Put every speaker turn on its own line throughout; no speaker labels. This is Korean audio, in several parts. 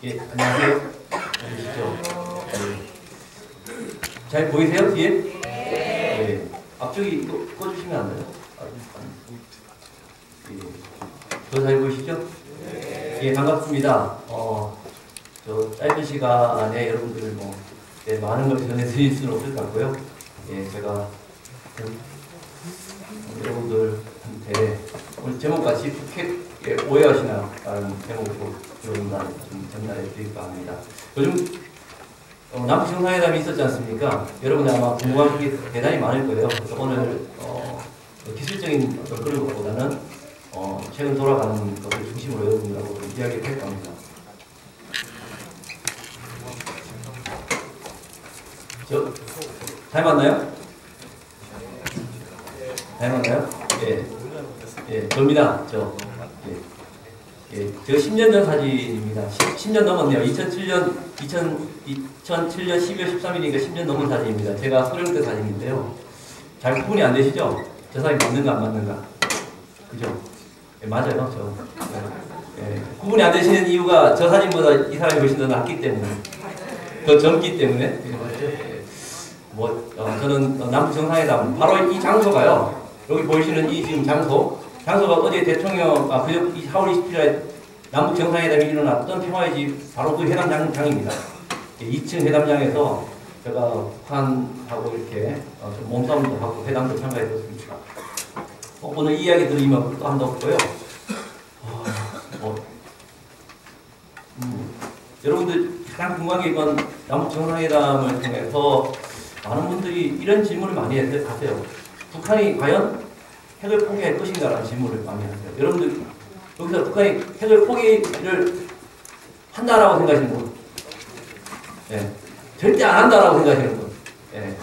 예, 안녕하세요. 보이시죠? 잘 보이세요? 뒤에? 네. 앞쪽이 꺼주시면 안 돼요? 예. 더 잘 보이시죠? 예, 반갑습니다. 저 짧은 시간에 여러분들 네, 많은 걸 전해드릴 수는 없을 것 같고요. 예, 제가 여러분들한테 오늘 제목같이 푸켓에 오해하시나요? 라는 제목으로 여러분들 좀 전달해 드릴까 합니다. 요즘 남북 정상회담이 있었지 않습니까? 여러분이 아마 궁금한 게 대단히 많을 거예요. 그래서 오늘 기술적인 어떤 그런 것보다는 최근 돌아가는 것을 중심으로 여러분들하고 이야기를 할 겁니다. 잘 맞나요? 잘 맞나요? 예. 예, 접니다. 저 10년 전 사진입니다. 10년 넘었네요. 2007년 12월 13일이니까 10년 넘은 사진입니다. 제가 수령 때 사진인데요. 잘 구분이 안 되시죠? 저 사진 맞는가 안 맞는가? 그죠? 예, 맞아요. 구분이 안 되시는 이유가 저 사진보다 이 사람이 훨씬 더 낫기 때문에, 더 젊기 때문에. 저는 남북 정상회담 바로 이 장소가요. 여기 보이시는 이 지금 장소가 어제 대통령 그저 4월 27일에 남북 정상회담이 일어났던 평화의 집 바로 그 회담장입니다. 2층 회담장에서 제가 북한하고 이렇게 좀 몸싸움도 하고 회담도 참가했었습니다. 오늘 이 이야기 들으면 또 한도 없고요. 여러분들 가장 궁금한 게 이번 남북 정상회담을 통해서 많은 분들이 이런 질문을 많이 하세요. 북한이 과연 핵을 포기할 것인가 라는 질문을 많이 하세요. 여러분들 여기서 북한이 핵을 포기를 한다라고 생각하시는 분? 네. 절대 안 한다라고 생각하시는 분? 네.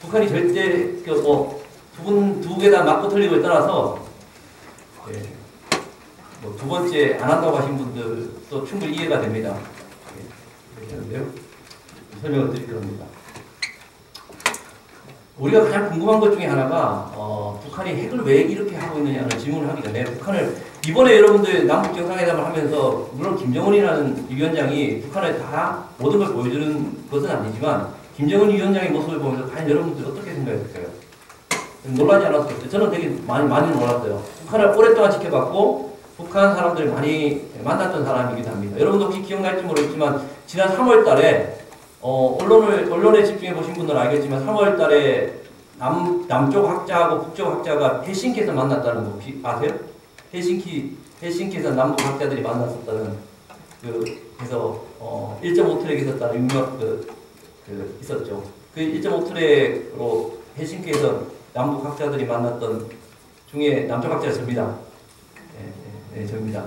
북한이 절대 두 개 다 맞고 틀리고에 따라서 두 번째 안 한다고 하신 분들도 충분히 이해가 됩니다. 그런데요. 설명을 드릴 겁니다. 우리가 가장 궁금한 것 중에 하나가 북한이 핵을 왜 이렇게 하고 있느냐는 질문을 하기 전에 북한을 이번에 여러분들 남북 정상회담을 하면서 물론 김정은이라는 위원장이 북한에 다 모든 걸 보여주는 것은 아니지만 김정은 위원장의 모습을 보면서 과연 여러분들 어떻게 생각했을까요? 놀라지 않았을까요? 저는 되게 많이 놀랐어요. 북한을 오랫동안 지켜봤고 북한 사람들을 많이 만났던 사람이기도 합니다. 여러분도 혹시 기억날지 모르겠지만 지난 3월 달에 언론에 집중해 보신 분들은 알겠지만 3월 달에 남쪽 학자하고 북쪽 학자가 헬싱키에서 만났다는 거 혹시 아세요? 헬싱키에서 남북 학자들이 만났었다는 그래서 1.5트랙 있었다는 유명 있었죠. 그 1.5트랙으로 헬싱키에서 남북 학자들이 만났던 중에 남쪽 학자가 접니다. 네, 접니다.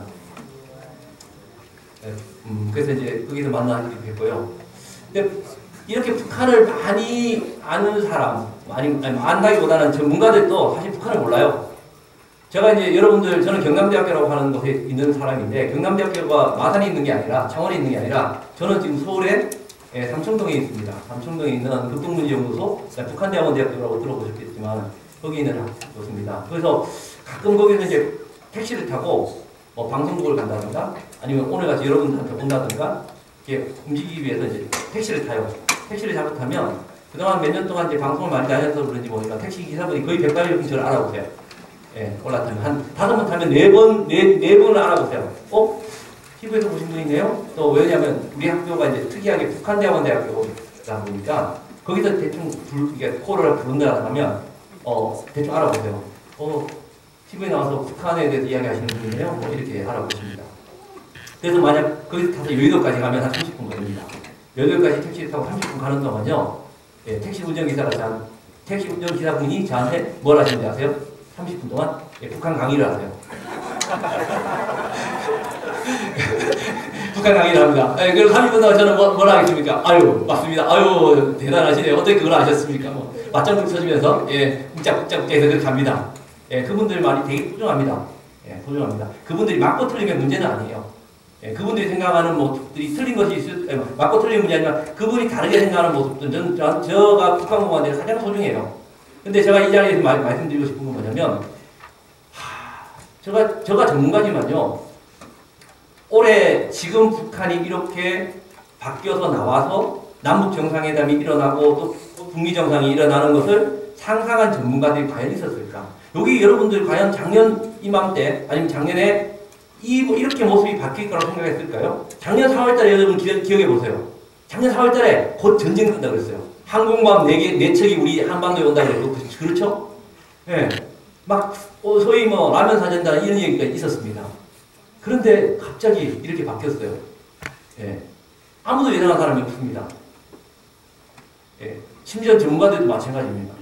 그래서 이제 거기서 만나게 됐고요. 근데 이렇게 북한을 많이 아는 사람, 안다기보다는 전문가들도 사실 북한을 몰라요. 제가 이제 여러분들, 저는 경남대학교라고 하는 곳에 있는 사람인데, 경남대학교가 마산에 있는 게 아니라, 창원에 있는 게 아니라, 저는 지금 서울에 삼청동에 있습니다. 삼청동에 있는 극동문제연구소, 북한대학원대학교라고 들어보셨겠지만, 거기 있는 곳입니다. 그래서 가끔 거기서 이제 택시를 타고, 방송국을 간다든가, 아니면 오늘같이 여러분들한테 온다든가, 이렇게 움직이기 위해서 이제 택시를 타요. 택시를 타면 그동안 몇 년 동안 이제 방송을 많이 다녀서 그런지 모르니까 택시 기사분이 거의 100발이 저를 알아보세요. 예, 올라타면 한 5번 타면 4번을 알아보세요. TV에서 보신 분이네요. 또 왜냐면 우리 학교가 이제 특이하게 북한대학원대학교다 보니까 거기서 대충 코를 부른다 하면 대충 알아보세요. TV에 나와서 북한에 대해서 이야기하시는 분이네요. 이렇게 알아보십니다. 그래서 만약 거기서 타서 여의도까지 가면 한 30분 걸립니다. 여의도까지 택시를 타고 30분 가는 동안요. 택시 운전기사분이 저한테 뭘 하시는지 아세요? 30분 동안 북한 강의를 하세요. 북한 강의를 합니다. 그래서 30분 동안 저는 뭘 하겠습니까? 아유, 맞습니다. 아유, 대단하시네요. 어떻게 그걸 아셨습니까? 맞장구 쳐주면서 묵짝묵짝묵짝 해서 그렇게 합니다. 그분들 말이 되게 소중합니다. 소중합니다. 그분들이 맞고 틀리면 문제는 아니에요. 그분들이 생각하는 모습들이 틀린 것이 맞고 틀린 문제 아니라 그분이 다르게 생각하는 모습들은 저가 북한 공무원들이 가장 소중해요. 근데 제가 이 자리에서 말씀드리고 싶은 건 뭐냐면, 제가 전문가지만요, 올해 지금 북한이 이렇게 바뀌어서 나와서 남북 정상회담이 일어나고 또 북미 정상이 일어나는 것을 상상한 전문가들이 과연 있었을까? 여기 여러분들 과연 작년 이맘때 아니면 작년에 이렇게 모습이 바뀔 거라고 생각했을까요? 작년 4월달에 여러분 기억해 보세요. 작년 4월달에 곧 전쟁 끝다 그랬어요. 항공모함 4척이 우리 한반도에 온다 그랬고 그렇죠? 예. 막 소위 뭐 라면 사준다 이런 얘기가 있었습니다. 그런데 갑자기 이렇게 바뀌었어요. 예. 아무도 예상한 사람이 없습니다. 예. 심지어 전문가들도 마찬가지입니다.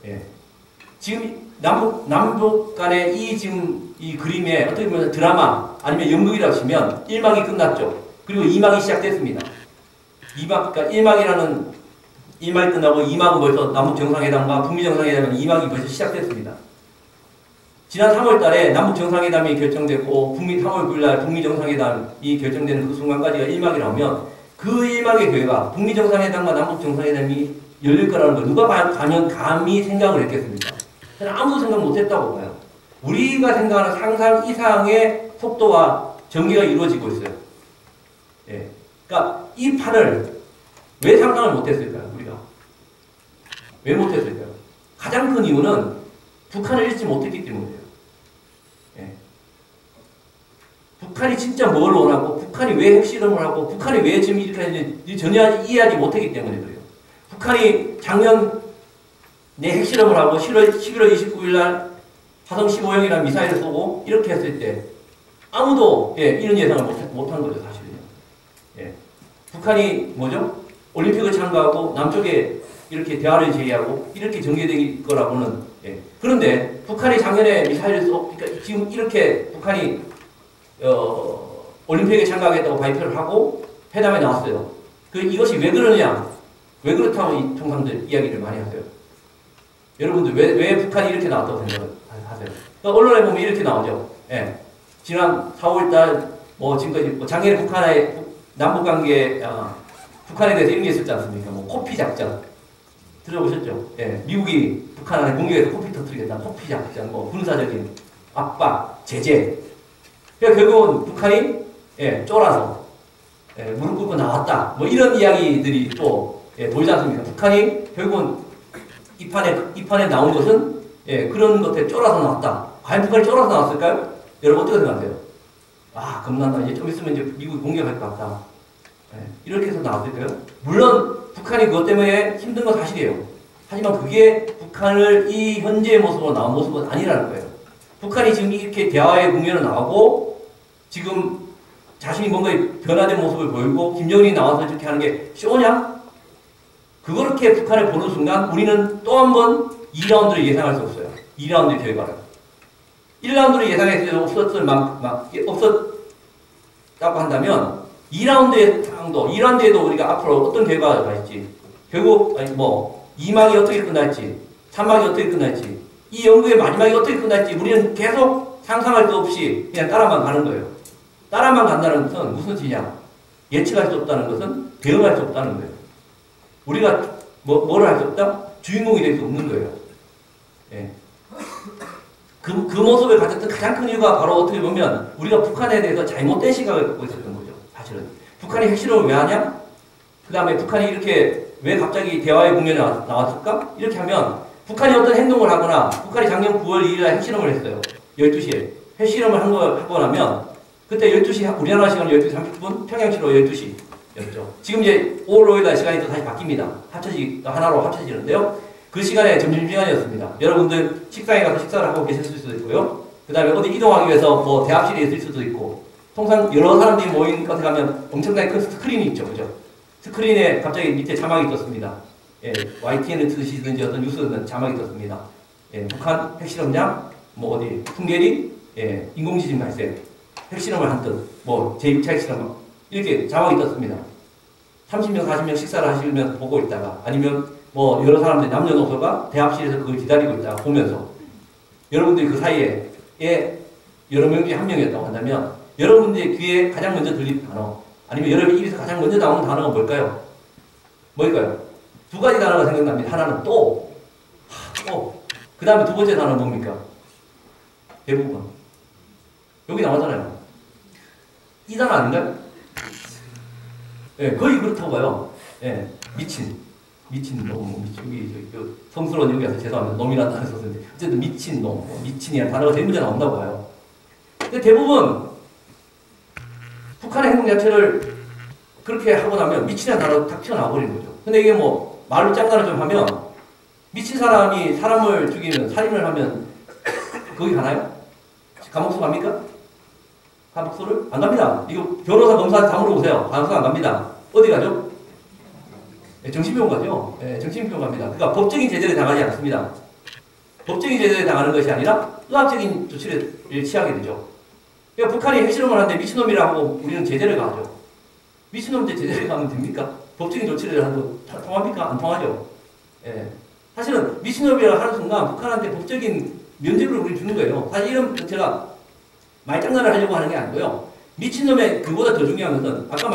예. 지금 남북 간의 지금 이 그림에 어떻게 보면 드라마 아니면 연극이라고 치면 1막이 끝났죠. 그리고 2막이 시작됐습니다. 1막이 끝나고 2막은 벌써 남북 정상회담과 북미 정상회담의 2막이 벌써 시작됐습니다. 지난 3월 달에 남북 정상회담이 결정됐고 북미 3월 9일 날 북미 정상회담이 결정되는 그 순간까지가 1막이라면 그 1막의 계획가 북미 정상회담과 남북 정상회담이 열릴 거라는 걸 누가 감히 생각을 했겠습니까? 저는 아무도 생각 못했다고 봐요. 우리가 생각하는 상상 이상의 속도와 전개가 이루어지고 있어요. 예. 그러니까 이 판을 왜 상상을 못했을까요? 우리가 왜 못했을까요? 가장 큰 이유는 북한을 잃지 못했기 때문이에요. 예. 북한이 진짜 뭘 원하고 북한이 왜 핵실험을 하고 북한이 왜 지금 이렇게 하는지 전혀 이해하지 못했기 때문에 그래요. 북한이 작년 내 핵실험을 하고 11월 29일 날 화성 15형이라는 미사일을 쏘고 이렇게 했을 때 아무도 이런 예상을 못한 거죠, 사실은요. 예. 북한이 뭐죠? 올림픽을 참가하고 남쪽에 이렇게 대화를 제의하고 이렇게 전개될 거라고는. 예. 그런데 북한이 작년에 미사일을 그러니까 지금 이렇게 북한이 올림픽에 참가하겠다고 발표를 하고 회담에 나왔어요. 이것이 왜 그러냐? 왜 그렇다고 이 통상들 이야기를 많이 하세요. 여러분들 왜 북한이 이렇게 나왔다고 생각을 하세요? 그러니까 언론에 보면 이렇게 나오죠. 예. 지난 4월달 지금까지 작년에 북한의 남북관계 북한에 대해서 이런 게 있었지 않습니까? 코피 작전 들어보셨죠? 예. 미국이 북한 안에 공격해서 코피 터뜨리겠다. 코피 작전, 군사적인 압박, 제재. 그러니까 결국은 북한이 쫄아서 무릎 꿇고 나왔다. 이런 이야기들이 또 보이지 않습니까? 북한이 결국은 이 판에 나온 것은 그런 것에 쫄아서 나왔다. 과연 북한이 쫄아서 나왔을까요? 여러분 어떻게 생각하세요? 겁난다. 이제 좀 있으면 이제 미국이 공격할 것 같다. 이렇게 해서 나왔을까요? 물론 북한이 그것 때문에 힘든 건 사실이에요. 하지만 그게 북한을 이 현재의 모습으로 나온 모습은 아니라는 거예요. 북한이 지금 이렇게 대화의 국면으로 나오고 지금 자신이 뭔가 변화된 모습을 보이고 김정은이 나와서 이렇게 하는 게 쇼냐? 그렇게 북한을 보는 순간 우리는 또 한 번 2라운드를 예상할 수 없어요. 2라운드 결과를. 1라운드를 예상했을 때도 없었다고 한다면 2라운드의 상황도, 2라운드에도 우리가 앞으로 어떤 결과가 있지. 결국 2막이 어떻게 끝날지, 3막이 어떻게 끝날지, 이 연구의 마지막이 어떻게 끝날지 우리는 계속 상상할 수 없이 그냥 따라만 가는 거예요. 따라만 간다는 것은 무슨 뜻이냐? 예측할 수 없다는 것은 대응할 수 없다는 거예요. 우리가 뭐를 할 수 없다? 주인공이 될 수 없는 거예요. 예. 그 모습을 가졌던 가장 큰 이유가 바로 어떻게 보면 우리가 북한에 대해서 잘못된 시각을 갖고 있었던 거죠. 사실은. 북한이 핵실험을 왜 하냐? 그 다음에 북한이 이렇게 왜 갑자기 대화의 국면에 나왔을까? 이렇게 하면 북한이 어떤 행동을 하거나 북한이 작년 9월 2일날 핵실험을 했어요. 12시에. 핵실험을 하고 나면 그때 12시, 우리나라 시간 12시 30분, 평양 시로 12시였죠. 지금 이제 5월 5일날 시간이 또 다시 바뀝니다. 하나로 합쳐지는데요. 그 시간에 점심시간이었습니다. 여러분들 식당에 가서 식사를 하고 계실 수도 있고요. 그 다음에 어디 이동하기 위해서 대합실에 있을 수도 있고, 통상 여러 사람들이 모인 곳에 가면 엄청나게 큰 스크린이 있죠. 그죠? 스크린에 갑자기 밑에 자막이 떴습니다. YTN을 틀으시든지 어떤 뉴스든 자막이 떴습니다. 북한 핵실험장, 어디, 풍계리, 인공지진 발생, 핵실험을 한 뜻, 제2차 핵실험, 이렇게 자막이 떴습니다. 30명, 40명 식사를 하시면서 보고 있다가, 아니면 여러 사람들, 남녀노소가 대합실에서 그걸 기다리고 있다가 보면서, 여러분들이 그 사이에, 여러 명 중에 한 명이었다고 한다면, 여러분들의 귀에 가장 먼저 들린 단어, 아니면 여러분 입에서 가장 먼저 나오는 단어가 뭘까요? 뭘까요? 두 가지 단어가 생각납니다. 하나는 또. 그 다음에 두 번째 단어는 뭡니까? 대부분. 여기 나오잖아요. 이단 아닌가요? 예, 거의 그렇다고 봐요. 예, 미친 놈, 여기 성스러운 여기 와서 죄송합니다. 놈이라는 단어 썼는데 어쨌든 미친 놈, 미친이라는 단어가 대문제 나온다고 봐요. 근데 대부분 북한의 행동 자체를 그렇게 하고 나면 미친이라는 단어가 탁 튀어나와버리는 거죠. 근데 이게 뭐 말로 짱가를 좀 하면 미친 사람이 사람을 죽이면 살인을 하면 거기 가나요? 감옥소 갑니까? 감옥소를? 안 갑니다. 이거 변호사 검사한테 다 물어보세요. 감옥소 안 갑니다. 어디 가죠? 네, 정신병원 가죠. 네, 정신병원 갑니다. 그러니까 법적인 제재를 당하지 않습니다. 법적인 제재를 당하는 것이 아니라 의학적인 조치를 취하게 되죠. 그러니까 북한이 핵실험을 하는데 미친놈이라고 우리는 제재를 가하죠. 미친놈한테 제재를 가면 됩니까? 법적인 조치를 하도 통합니까? 안 통하죠. 예. 사실은 미친놈이라고 하는 순간 북한한테 법적인 면죄부를 우리 주는 거예요. 사실 이런 제가 말장난을 하려고 하는 게 아니고요. 미친놈의 그보다 더 중요한 것은 앞서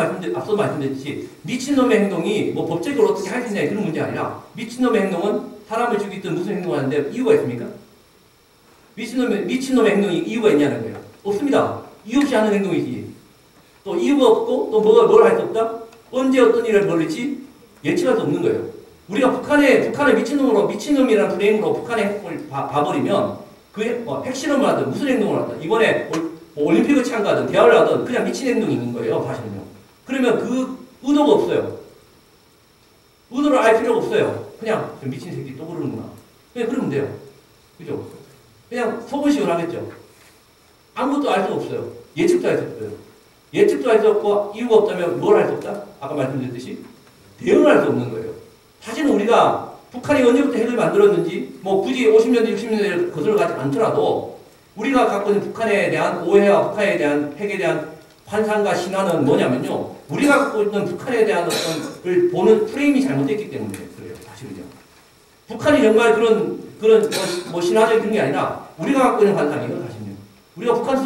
말씀드렸듯이 미친놈의 행동이 뭐 법적으로 어떻게 할 수 있냐 그런 문제가 아니라 미친놈의 행동은 사람을 죽이든 무슨 행동을 하는데 이유가 있습니까? 미친놈의 행동이 이유가 있냐는 거예요. 없습니다. 이유 없이 하는 행동이지. 또 이유가 없고 또 뭘 할 수 없다? 언제 어떤 일을 벌일지 예측할 수 없는 거예요. 우리가 북한의 미친놈이라는 프레임으로 북한의 행동을 봐버리면 그 핵실험을 하든 무슨 행동을 하든 이번에 올림픽을 참가하든 대화를 하든 그냥 미친 행동이 있는 거예요. 사실은요. 그러면 그 의도가 없어요. 의도를 알 필요가 없어요. 그냥 미친 새끼 또 그러는구나. 그냥 그러면 돼요. 그죠? 그냥 속은식을 하겠죠. 아무것도 알 수가 없어요. 예측도 할 수 없어요. 예측도 할 수 없고 이유가 없다면 뭘 할 수 없다? 아까 말씀드렸듯이 대응을 할 수 없는 거예요. 사실은 우리가 북한이 언제부터 핵을 만들었는지 뭐 굳이 50년대, 60년대를 거슬러가지 않더라도 우리가 갖고 있는 북한에 대한 오해와 북한에 대한 핵에 대한 환상과 신화는 뭐냐면요. 우리가 갖고 있는 북한에 대한 어떤 걸 보는 프레임이 잘못됐기 때문에 그래요. 사실은요. 북한이 정말 그런 뭐 신화적인 그런 게 아니라 우리가 갖고 있는 환상이에요. 사실은요. 우리가 북한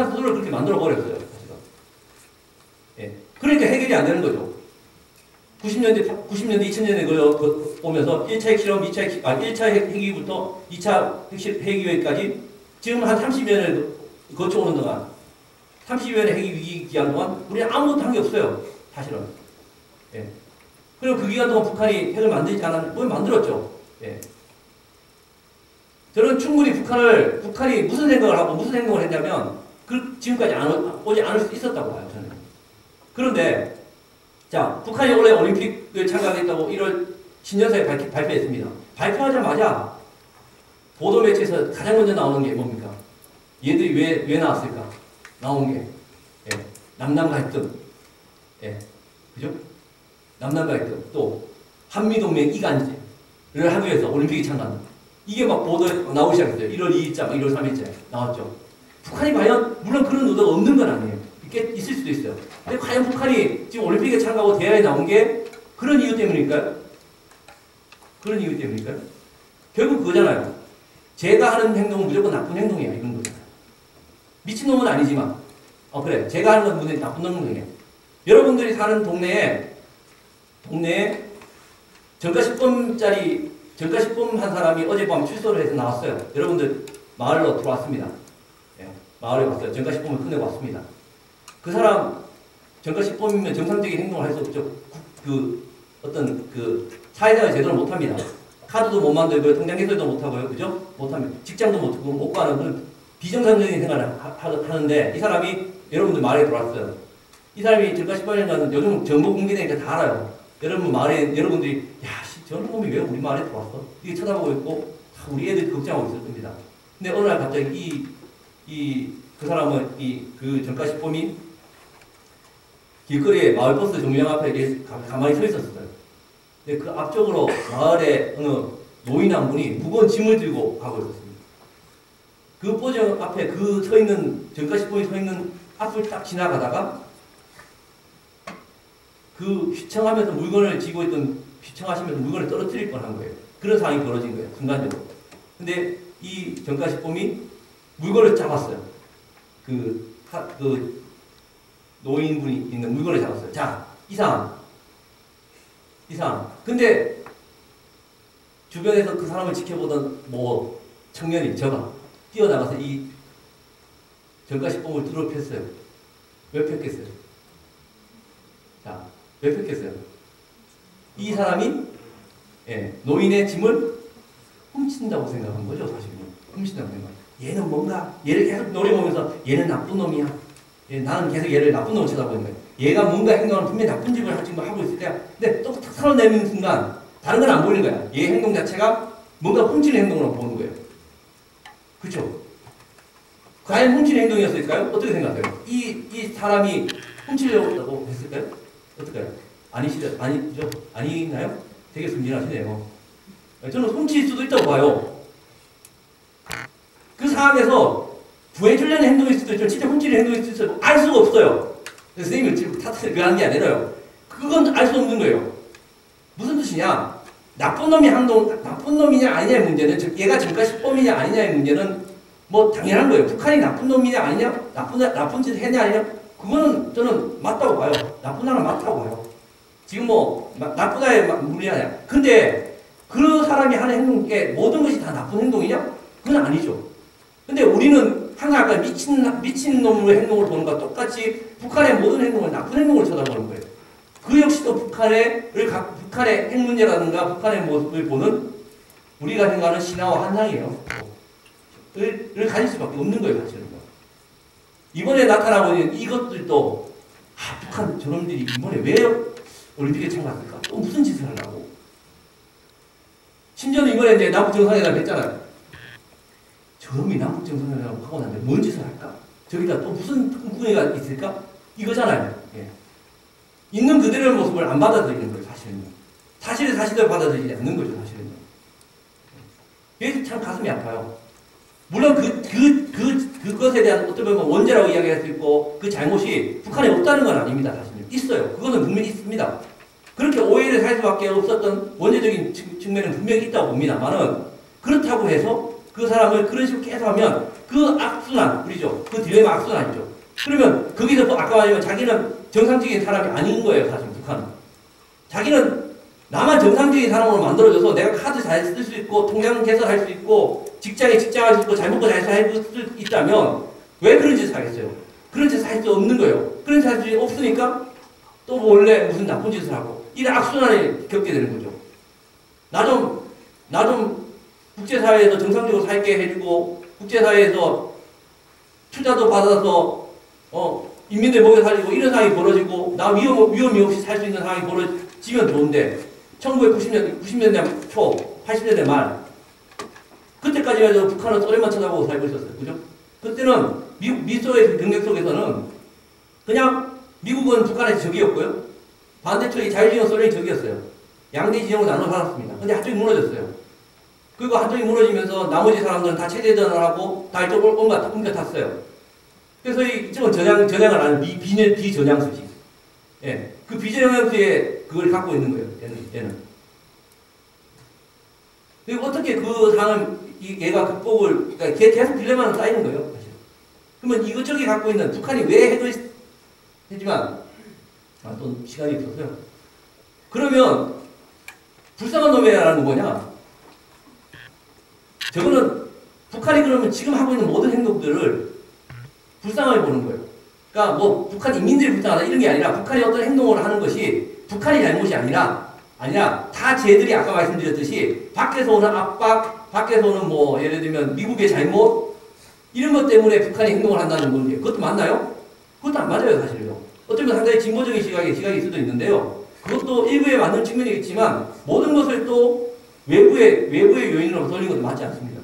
스스로를 그렇게 만들어 버렸어요. 사실은. 예. 그러니까 해결이 안 되는 거죠. 90년대, 2000년대 그거 보면서 1차 핵실험, 1차 핵위기부터 2차 핵위기까지 지금 한 30년을 거쳐오는 동안 30년의 핵위기 기간 동안 우리는 아무것도 한 게 없어요. 사실은. 예. 그리고 그 기간 동안 북한이 핵을 만들지 않았는데 뭘 만들었죠. 예. 저는 충분히 북한이 무슨 생각을 하고 무슨 행동을 했냐면 지금까지 오지 않을 수 있었다고 봐요. 저는. 그런데 자, 북한이 원래 올림픽을 참가하겠다고 1월 신년사에 발표했습니다. 발표하자마자 보도 매체에서 가장 먼저 나오는 게 뭡니까? 얘들이 왜 나왔을까? 나온 게 남남 갈등, 그죠? 남남 갈등, 또 한미동맹 이간질을 하기 위해서 올림픽에 참가한다. 이게 막 보도에 나오기 시작했어요. 1월 2일자, 1월 3일자 나왔죠. 북한이 과연 물론 그런 의도가 없는 건 아니에요. 있을 수도 있어요. 근데 과연 북한이 지금 올림픽에 참가하고 대회에 나온 게 그런 이유 때문일까요? 그런 이유 때문일까요? 결국 그거잖아요. 제가 하는 행동은 무조건 나쁜 행동이야. 이런 거잖아요. 미친놈은 아니지만 그래. 제가 하는 건 무슨 나쁜 행동이에요. 여러분들이 사는 동네에 전과식범 한 사람이 어젯밤 출소를 해서 나왔어요. 여러분들 마을로 들어왔습니다. 마을에 왔어요. 전과식범을 끝내고 왔습니다. 그 사람 전과식범이면 정상적인 행동을 할 수 없죠. 사회생활 제대로 못합니다. 카드도 못 만들고요. 통장 개설도 못하고요. 그죠? 못합니다. 직장도 못 가는 그런 비정상적인 생활을 하는데 이 사람이 여러분들 마을에 들어왔어요. 이 사람이 전과식범이라는 요즘 정보 공개되니까 다 알아요. 여러분들이 저런 놈이 왜 우리 마을에 들어왔어? 이게 쳐다보고 있고 우리 애들이 걱정하고 있을 겁니다. 근데 어느 날 갑자기 그 사람은 그 전과식범이 길거리에 마을버스 정류장 앞에 가만히 서 있었어요. 근데 그 앞쪽으로 마을에 어느 노인 한 분이 무거운 짐을 들고 가고 있었습니다. 그 보정 앞에 전과식범이 서 있는 앞을 딱 지나가다가 그 휘청하면서 물건을 쥐고 있던 휘청하시면서 물건을 떨어뜨릴 뻔한 거예요. 그런 상황이 벌어진 거예요. 순간적으로. 근데 이 전과식범이 물건을 잡았어요. 그 노인분이 있는 물건을 잡았어요. 자, 이상. 근데 주변에서 그 사람을 지켜보던 청년이 저가 뛰어나가서 이 전과식범을 두드려 팼어요. 왜 폈겠어요? 자, 왜 폈겠어요? 이 사람이 노인의 짐을 훔친다고 생각한 거죠, 사실은. 훔친다고 생각. 얘는 뭔가 얘를 계속 노려보면서 얘는 나쁜 놈이야. 나는 계속 얘를 나쁜 놈을 쳐다보는 거예요. 얘가 뭔가 행동을 분명히 나쁜 짓을 하고 있을 때야. 근데 또 탁 털어내는 순간 다른 건 안 보이는 거야. 얘 행동 자체가 뭔가 훔치는 행동으로 보는 거예요. 그렇죠? 과연 훔치는 행동이었을까요? 어떻게 생각해요? 이 사람이 훔치려고 했을까요? 어떨까요? 아니죠? 아니나요? 되게 순진하시네요. 저는 훔칠 수도 있다고 봐요. 그 상황에서 구해주려는 행동일 수도 있죠. 진짜 훔치는 행동일 수도 있어요. 알 수가 없어요. 선생님이 지금 탓을 하는 게 아니라요. 그건 알 수 없는 거예요. 무슨 뜻이냐? 나쁜 놈이냐 아니냐의 문제는, 얘가 전과시범이냐 아니냐의 문제는 뭐 당연한 거예요. 북한이 나쁜 놈이냐 아니냐, 나쁜 짓을 했냐 아니냐, 그거는 저는 맞다고 봐요. 나쁜 사람 맞다고 봐요. 지금 뭐 나쁘다에 무리하냐. 근데 그 사람이 하는 행동에 모든 것이 다 나쁜 행동이냐? 그건 아니죠. 근데 우리는 항상 아까 미친 놈의 행동을 보는 것과 똑같이 북한의 모든 행동을 나쁜 행동을 쳐다보는 거예요. 그 역시도 북한의 핵 문제라든가 북한의 모습을 보는 우리가 생각하는 신화와 환상이에요. 를 가질 수밖에 없는 거예요, 사실은. 이번에 나타나고 있는 이것들도, 북한 저놈들이 이번에 왜 올림픽에 참가했을까? 또 무슨 짓을 하려고? 심지어는 이번에 이제 남북정상회담 했잖아요. 저놈이 남북정상회담 하고 나면 뭔 짓을 할까? 저기다 또 무슨 꿍꿍이가 있을까? 이거잖아요. 예. 있는 그대로의 모습을 안 받아들이는 거예요, 사실은. 사실을 사실대로 받아들이지 않는 거죠, 사실은. 그래서 참 가슴이 아파요. 물론 그것에 대한 어떻게 보면 원죄라고 이야기할 수 있고 그 잘못이 북한에 없다는 건 아닙니다. 사실은 있어요. 그거는 분명히 있습니다. 그렇게 오해를 살 수밖에 없었던 원죄적인 측면은 분명히 있다고 봅니다만은, 그렇다고 해서 그 사람을 그런 식으로 계속 하면 그 악순환, 우리죠. 그 딜레마 악순환이죠. 그러면 거기서 아까 말했지만 자기는 정상적인 사람이 아닌 거예요, 사실 북한은. 자기는 나만 정상적인 사람으로 만들어줘서 내가 카드 잘 쓸 수 있고 통장 개설할 수 있고 직장에 직장할 수 있고 잘 먹고 잘 살 수 있다면 왜 그런 짓을 하겠어요? 그런 짓을 할 수 없는 거예요. 그런 짓을 할 수 없으니까 또 원래 무슨 나쁜 짓을 하고 이런 악순환을 겪게 되는 거죠. 나 좀 국제사회에서 정상적으로 살게 해주고 국제사회에서 투자도 받아서 인민들 먹여 살리고 이런 상황이 벌어지고 나 위험이 없이 살 수 있는 상황이 벌어지면 좋은데 90년대 초, 80년대 말 그때까지만 해도 북한은 소련만 쳐다보고 살고 있었어요. 그죠? 그때는 미소의 경쟁 속에서는 그냥 미국은 북한의 적이었고요. 반대쪽이 자유진영 소련이 적이었어요. 양대 진영으로 나눠 살았습니다. 근데 한쪽이 무너졌어요. 그리고 한쪽이 무너지면서 나머지 사람들은 다 체제전을 하고 다 이쪽으로 옮겨탔어요. 그래서 이쪽은 전향을 하는 비전향수지. 예. 그 비전향수에 그걸 갖고 있는 거예요. 얘는. 그리고 어떻게 그 상황을 얘가 극복을, 그러니까 계속 딜레마는 쌓이는 거예요. 사실. 그러면 이것저것 갖고 있는 북한이 왜 핵을 했지만, 또 시간이 없어서요. 그러면 불쌍한 놈이라는 건 뭐냐? 저거는 북한이 그러면 지금 하고 있는 모든 행동들을 불쌍하게 보는 거예요. 그러니까 뭐 북한 인민들이 불쌍하다 이런 게 아니라 북한이 어떤 행동을 하는 것이 북한이 잘못이 아니라 다 쟤들이 아까 말씀드렸듯이 밖에서 오는 압박, 밖에서 오는 뭐 예를 들면 미국의 잘못 이런 것 때문에 북한이 행동을 한다는 건데 그것도 맞나요? 그것도 안 맞아요, 사실요. 어쩌면 상당히 진보적인 시각일 수도 있는데요. 그것도 일부에 맞는 측면이 있지만 모든 것을 또 외부의 요인으로 돌리는 것도 맞지 않습니다.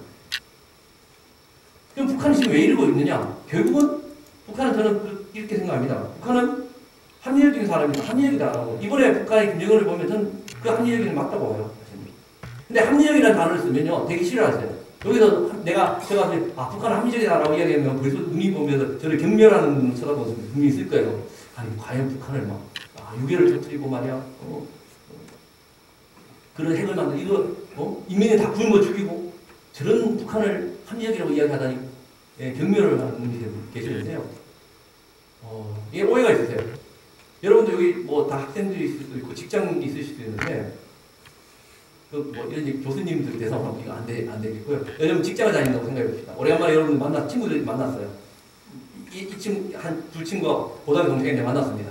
그럼 북한이 지금 왜 이러고 있느냐? 결국은 북한은 저는 이렇게 생각합니다. 북한은 합리적인 사람이다. 합리적이다라고. 이번에 북한의 김정은을 보면 저는 그 합리적이는 맞다고 봐요. 근데 합리적이라는 단어를 쓰면요. 되게 싫어하세요. 여기서 제가 북한은 합리적이다라고 이야기하면 벌써 눈이 보면서 저를 경멸하는 눈을 쳐다보면서 분명히 있을 거예요. 아니, 과연 북한을 유괴를 터뜨리고 말이야. 그런 핵을 이거, 인민을 다 굶어 죽이고, 저런 북한을 합리적이라고 이야기하다니, 경멸을 하는 분이 계시는데요. 이게 오해가 있으세요. 여러분도 여기 뭐 다 학생들이 있을 수도 있고, 직장이 있을 수도 있는데, 이런 교수님들 대상으로 이거 안 되겠고요. 여러분 직장을 다닌다고 생각해 봅시다. 오래간만에 여러분 친구들 만났어요. 이 친구, 한 두 친구가 고등학교 동생인데 만났습니다.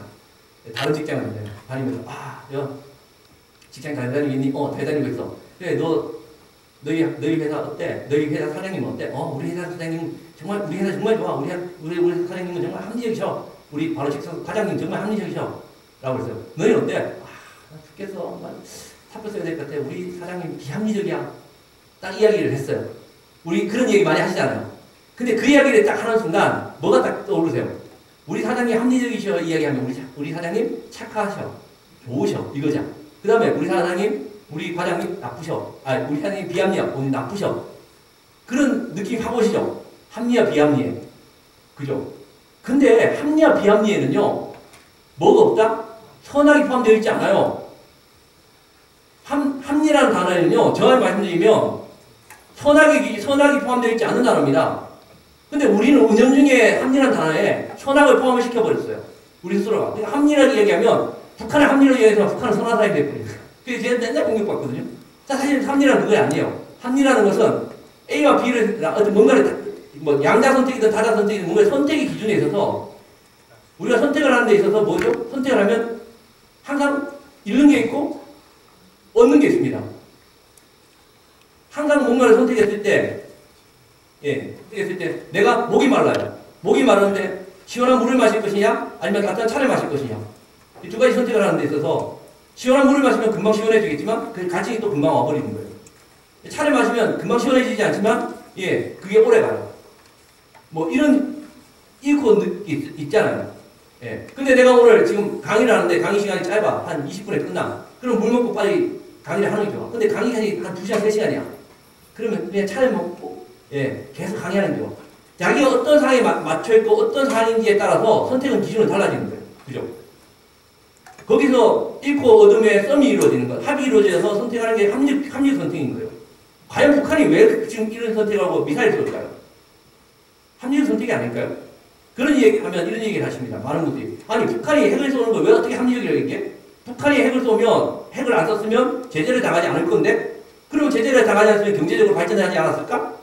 다른 직장을 다니면서, 직장 잘 다니겠니? 잘 다니고 있어. 그래, 너희 회사 어때? 너희 회사 사장님은 어때? 우리 회사 사장님 정말, 우리 회사 정말 좋아. 우리 사장님은 정말 합리적이셔. 우리 바로 직속 과장님 정말 합리적이셔. 라고 그랬어요. 너희 어때? 나 죽겠어. 사표 써야 될 것 같아. 우리 사장님 비합리적이야. 딱 이야기를 했어요. 우리 그런 얘기 많이 하시잖아요. 근데 그 이야기를 딱 하는 순간 뭐가 딱 떠오르세요? 우리 사장님 합리적이셔 이야기하면 우리 사장님 착하셔. 좋으셔. 이거죠. 그 다음에 우리 사장님, 우리 과장님 나쁘셔. 우리 사장님 비합리야. 오늘 나쁘셔. 그런 느낌 확 오시죠? 합리와 비합리에. 그죠? 근데 합리와 비합리에는요, 뭐가 없다? 선악이 포함되어 있지 않아요. 합리라는 단어에는요, 정확히 말씀드리면, 선악이 포함되어 있지 않는 단어입니다. 근데 우리는 은연중에 합리라는 단어에 선악을 포함을 시켜버렸어요. 우리 스스로가. 그러니까 합리라고 얘기하면, 북한의 합리로 얘기해서 북한은 선한 사람이 되어버렸어요. 그래서 제가 맨날 공격받거든요. 사실 합리라는 그게 아니에요. 합리라는 것은 A와 B를, 뭔가를, 양자 선택이든 다자 선택이든 뭔가 선택의 기준에 있어서 우리가 선택을 하는 데 있어서 뭐죠? 선택을 하면 항상 잃는 게 있고 얻는 게 있습니다. 항상 뭔가를 선택했을 때, 내가 목이 말라요. 목이 마르는데 시원한 물을 마실 것이냐? 아니면 따뜻한 차를 마실 것이냐? 이 두 가지 선택을 하는 데 있어서 시원한 물을 마시면 금방 시원해지겠지만 그 가칭이 또 금방 와버리는 거예요. 차를 마시면 금방 시원해지지 않지만 그게 오래 가요. 이런 잃고 있잖아요. 근데 내가 오늘 지금 강의를 하는데 강의 시간이 짧아. 한 20분에 끝나. 그럼 물 먹고 빨리 강의를 하는 게 좋아. 근데 강의 시간이 한 2시간, 3시간이야. 그러면 그냥 차를 먹고 계속 강의하는 게 좋아. 자기가 어떤 상황에 맞춰있고 어떤 상황인지에 따라서 선택은 기준은 달라지는 거예요. 그죠? 거기서 잃고 얻음의 썸이 이루어지는 것, 합이 이루어져서 선택하는 게 합리적 선택인 거예요. 과연 북한이 왜 지금 이런 선택을 하고 미사일을 쏠까요? 합리적 선택이 아닐까요? 그런 얘기 하면 이런 얘기를 하십니다. 많은 분들이. 아니, 북한이 핵을 쏘는 걸 왜 어떻게 합리적이라고 얘기해? 북한이 핵을 쏘면, 핵을 안 썼으면 제재를 당하지 않을 건데? 그러면 제재를 당하지 않았으면 경제적으로 발전하지 않았을까?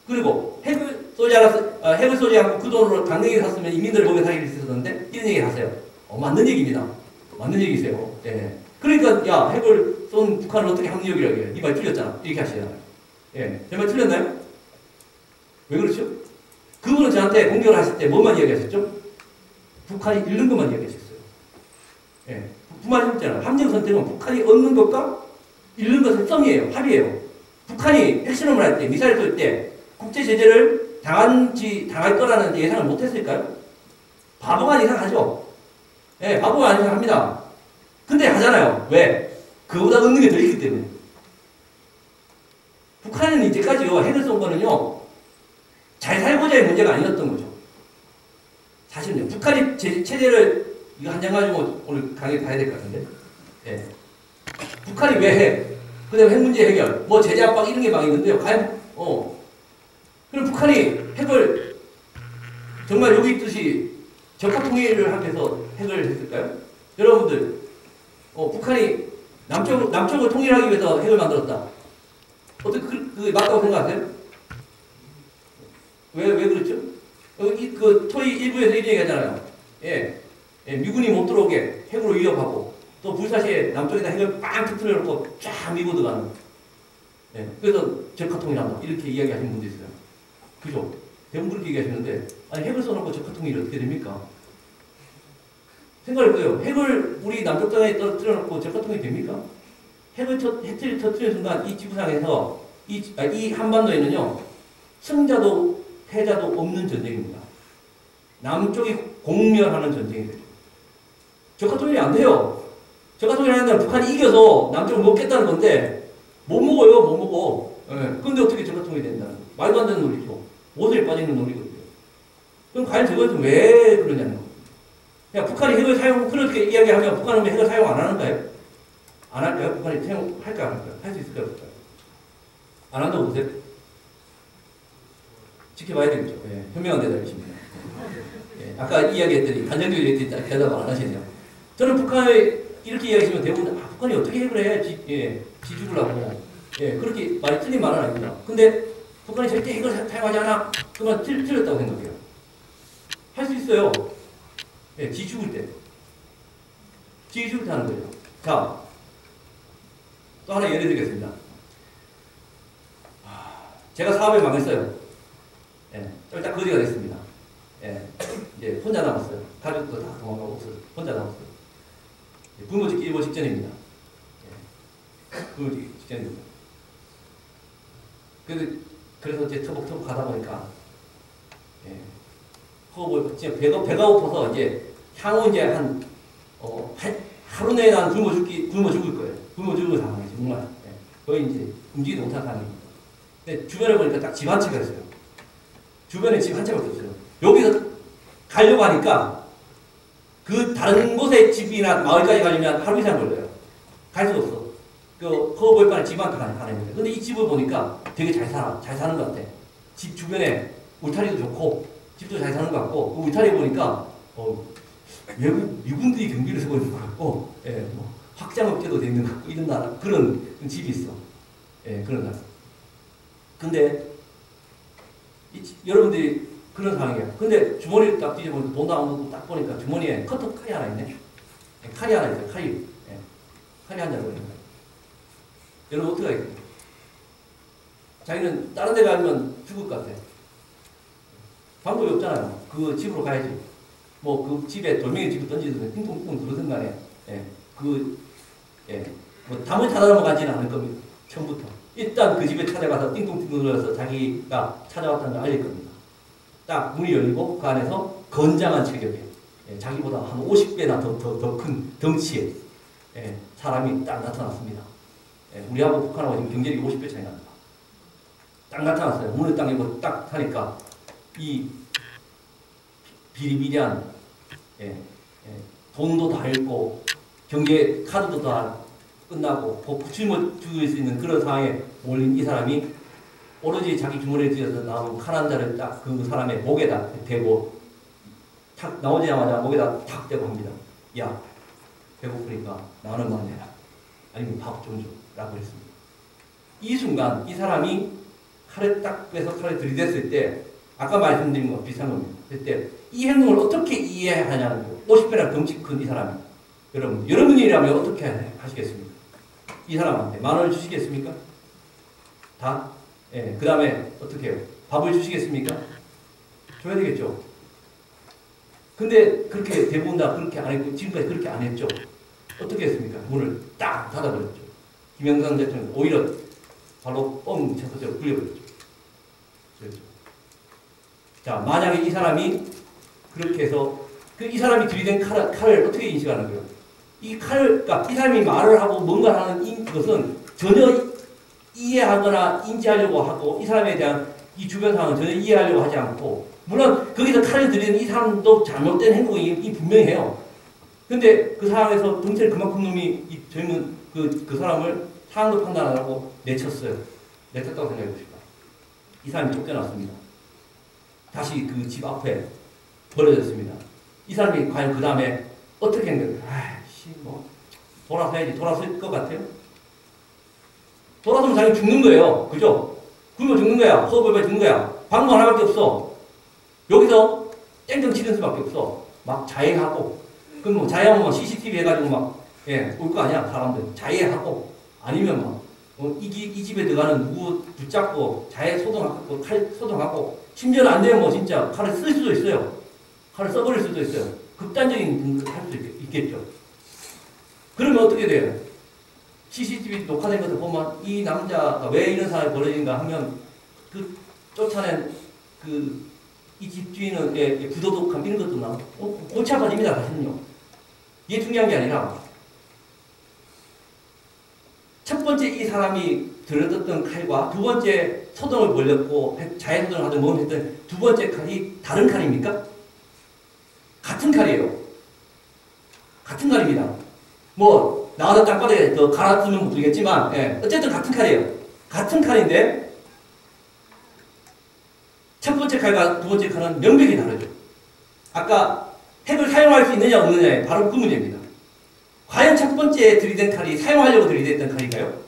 그리고 핵을 쏘지 않고 그 돈으로 강냉이를 샀으면 인민들을 먹여 살릴 수 있었는데? 이런 얘기를 하세요. 맞는 얘기입니다. 맞는 얘기세요. 그러니까, 핵을 쏜 북한을 어떻게 합리적이라고 해요? 이 말 틀렸잖아. 이렇게 하시잖아요. 제 말 틀렸나요? 왜 그렇죠? 그분은 저한테 공격을 하실 때 뭐만 이야기하셨죠? 북한이 잃는 것만 이야기하셨어요. 부마셨잖아요. 합리적 선택은 북한이 얻는 것과 잃는 것의 썸이에요. 합이에요. 북한이 핵실험을 할 때, 미사일 쏠 때 국제 제재를 당할 거라는 예상을 못 했을까요? 바보가 아닌 이상 하죠. 바보가 아닌 이상 합니다. 근데 하잖아요. 왜? 그거보다 얻는 게 더 있기 때문에. 북한은 이제까지요, 핵을 쏜 거는요, 잘 살고자의 문제가 아니었던 거죠. 사실은요. 북한이 체제를, 이거 한 장 가지고 오늘 강의 가야 될 것 같은데. 북한이 왜 해? 그 다음에 핵 문제 해결, 제재 압박 이런 게 막 있는데요. 과연, 그럼 북한이 핵을 정말 여기 있듯이 적합 통일을 하기 위해서 핵을 했을까요? 여러분들, 북한이 남쪽을 통일하기 위해서 핵을 만들었다. 어떻게 그게 맞다고 생각하세요? 왜 그렇죠? 그 토이 일부에서 이런 얘기 하잖아요. 미군이 못 들어오게 핵으로 위협하고 또 불사시에 남쪽에다 핵을 빵 터뜨려놓고 쫙 밀고 들어가는. 그래서 적화통일한다. 이렇게 이야기하시는 분도 있어요. 그죠? 대부분 그렇게 얘기하시는데 아니 핵을 쏘놓고 적화통일이 어떻게 됩니까? 생각할 거예요. 핵을 우리 남쪽 땅에 떨어뜨려놓고 적화통일이 됩니까? 핵을 터뜨리는 순간 이 지구상에서 이 한반도에는요 승자도 패자도 없는 전쟁입니다. 남쪽이 공멸하는 전쟁이 되죠. 적화통일이 안 돼요. 적화통일 하는 데는 북한이 이겨서 남쪽을 먹겠다는 건데 못 먹어요. 못 먹어. 그런데 어떻게 적화통일이 된다는 거예요. 말도 안 되는 논리죠. 모서리 빠지는 논리거든요. 그럼 과연 저것은 왜 그러냐는 거예요. 그냥 북한이 핵을 그렇게 이야기하면 북한은 핵을 사용 안 하는가요? 안 할까요? 북한이 사용할까요? 안 할까요? 할 수 있을까요? 없을까요? 안 한다고 보세요? 지켜봐야 되겠죠. 현명한 대답이십니다. 아까 이야기했더니 단정적인 대답을 안 하시네요. 저는 북한에 이렇게 이야기하시면 대부분 북한이 어떻게 핵을 해? 지 죽으려고. 그렇게 말이 틀린 말은 아닙니다. 근데 북한이 절대 핵을 사용하지 않아? 그러면 틀렸다고 생각해요. 할 수 있어요. 예, 지 죽을 때. 지 죽을 때 하는 거예요. 자, 또 하나 예를 들겠습니다. 제가 사업에 망했어요. 예, 쫄딱 거지가 됐습니다. 예, 이제 혼자 남았어요. 가족도 다 도망가고 없어요. 혼자 남았어요. 부모 짓기 일보 직전입니다. 예, 부모 짓기 직전입니다. 그래서 이제 터벅터벅 가다 보니까, 예, 진짜 배가 고파서 이제 향후 이제 하루 내에 난 굶어 죽을 거예요. 굶어 죽을 상황이지, 정말. 예, 거의 이제 움직이지 못한 상황입니다. 근데 주변에 보니까 딱 집 한 채가 있어요. 주변에 집 한 채밖에 없어요. 여기서 가려고 하니까 그 다른 곳에 집이나 마을까지 가려면 하루 이상 걸려요. 갈 수 없어. 그 커버보이판에 집 한 칸 가는 거예요. 근데 이 집을 보니까 되게 잘 사는 것 같아. 집 주변에 울타리도 좋고 집도 잘 사는 것 같고 그 울타리 보니까 미군들이 경비를 서고 있는 것 같고, 예, 뭐 확장업체도 돼 있는 것 같고 이런 나라 그런 집이 있어. 예, 그런 나라. 근데 여러분들이 그런 상황이에요. 근데 주머니를 딱 뒤져보니까 돈 나오는 거 딱 보니까 주머니에 커터 칼이 하나 있네. 예, 칼이 하나 있어요. 칼이. 예, 칼이 한 장으로 있는 거예요. 여러분 어떻게 하겠어요? 자기는 다른 데 가면 죽을 것 같아. 방법이 없잖아요. 그 집으로 가야지. 뭐 그 집에 돌멩이 집을 던지든 띵동띵동 그러든 간에, 예, 뭐 담을 찾아 넘어가지는 않을 겁니다. 처음부터. 일단 그 집에 찾아가서 띵동띵동 눌러서 자기가 찾아왔다는 걸 알릴 겁니다. 딱 문이 열리고 그 안에서 건장한 체격에, 예, 자기보다 한 50배나 더 큰 덩치에, 예, 사람이 딱 나타났습니다. 예, 우리하고 북한하고 지금 경제력이 50배 차이 납니다. 딱 나타났어요. 문을 딱 열고 딱 하니까 이 비리비리한, 예, 돈도 다 잃고 경제 카드도 다 끝나고 굶어 죽을 수 있는 그런 상황에 몰린 이 사람이 오로지 자기 주머니에 들여서 나온 칼 한 자를 딱 그 사람의 목에다 대고 탁 나오자마자 목에다 탁 대고 합니다. 야, 배고프니까 10,000원 내라. 아니면 밥 좀 줘. 라고 했습니다. 이 순간 이 사람이 칼을 딱 빼서 칼을 들이댔을 때 아까 말씀드린 거 비슷한 겁니다. 그때 이 행동을 어떻게 이해하냐는 거예요. 50배나 덩치 큰 이 사람이. 여러분이라면 어떻게 하시겠습니까? 이 사람한테 10,000원을 주시겠습니까? 다? 예, 그 다음에 어떻게 해요? 밥을 주시겠습니까? 줘야 되겠죠. 근데 그렇게 대부분 다 그렇게 안 했고 지금까지 그렇게 안 했죠. 어떻게 했습니까? 문을 딱 닫아버렸죠. 김영삼 대통령 오히려 발로 뻥 쳐서 굴려버렸죠. 그렇죠. 자, 만약에 이 사람이 그렇게 해서 이 사람이 들이댄 칼을 어떻게 인식하는 거예요? 그러니까 이 사람이 말을 하고 뭔가 하는 것은 전혀 이해하거나 인지하려고 하고 이 사람에 대한 이 주변 상황은 전혀 이해하려고 하지 않고, 물론 거기서 칼을 들이댄 이 사람도 잘못된 행동이 분명히 해요. 근데 그 상황에서 경찰 그만큼 놈이 이 젊은 그 사람을 상황도 판단 안 하고 내쳤어요. 내쳤다고 생각해 보십시오. 이 사람이 쫓겨났습니다. 다시 그 집 앞에 버려졌습니다. 이 사람이 과연 그 다음에 어떻게 했는데, 아이씨, 뭐, 돌아서야지. 돌아설 것 같아요? 돌아서면 자기 죽는 거예요. 그죠? 굶어 죽는 거야. 허벌벌 죽는 거야. 방법 하나밖에 없어. 여기서 땡땡 치는 수밖에 없어. 막 자해하고. 그럼 뭐 자해하면 뭐 CCTV 해가지고 막, 예, 올 거 아니야. 사람들. 자해하고. 아니면 막, 이 집에 들어가는 누구 붙잡고 자해 소동하고, 칼 소동하고. 심지어는 안 되면 뭐 진짜 칼을 쓸 수도 있어요. 칼을 써버릴 수도 있어요. 극단적인 걸 할 수 있겠죠. 그러면 어떻게 돼요? CCTV 녹화된 것을 보면 이 남자가 왜 이런 상황이 벌어진가 하면 그 쫓아낸 이 집주인의 부도덕함 이런 것도 나오고 골치 아파집니다. 사실은요. 이게 중요한 게 아니라 첫 번째 이 사람이 들어뒀던 칼과 두 번째 소동을 벌였고 자해소동을 하든 뭐 했든 두 번째 칼이 다른 칼입니까? 같은 칼이에요. 같은 칼입니다. 뭐 나와서 땅바닥에 더 갈아주면 모르겠지만, 예, 어쨌든 같은 칼이에요. 같은 칼인데 첫 번째 칼과 두 번째 칼은 명백히 다르죠. 아까 핵을 사용할 수 있느냐 없느냐에 바로 그 문제입니다. 과연 첫 번째 들이댄 칼이 사용하려고 들이댔던 칼인가요?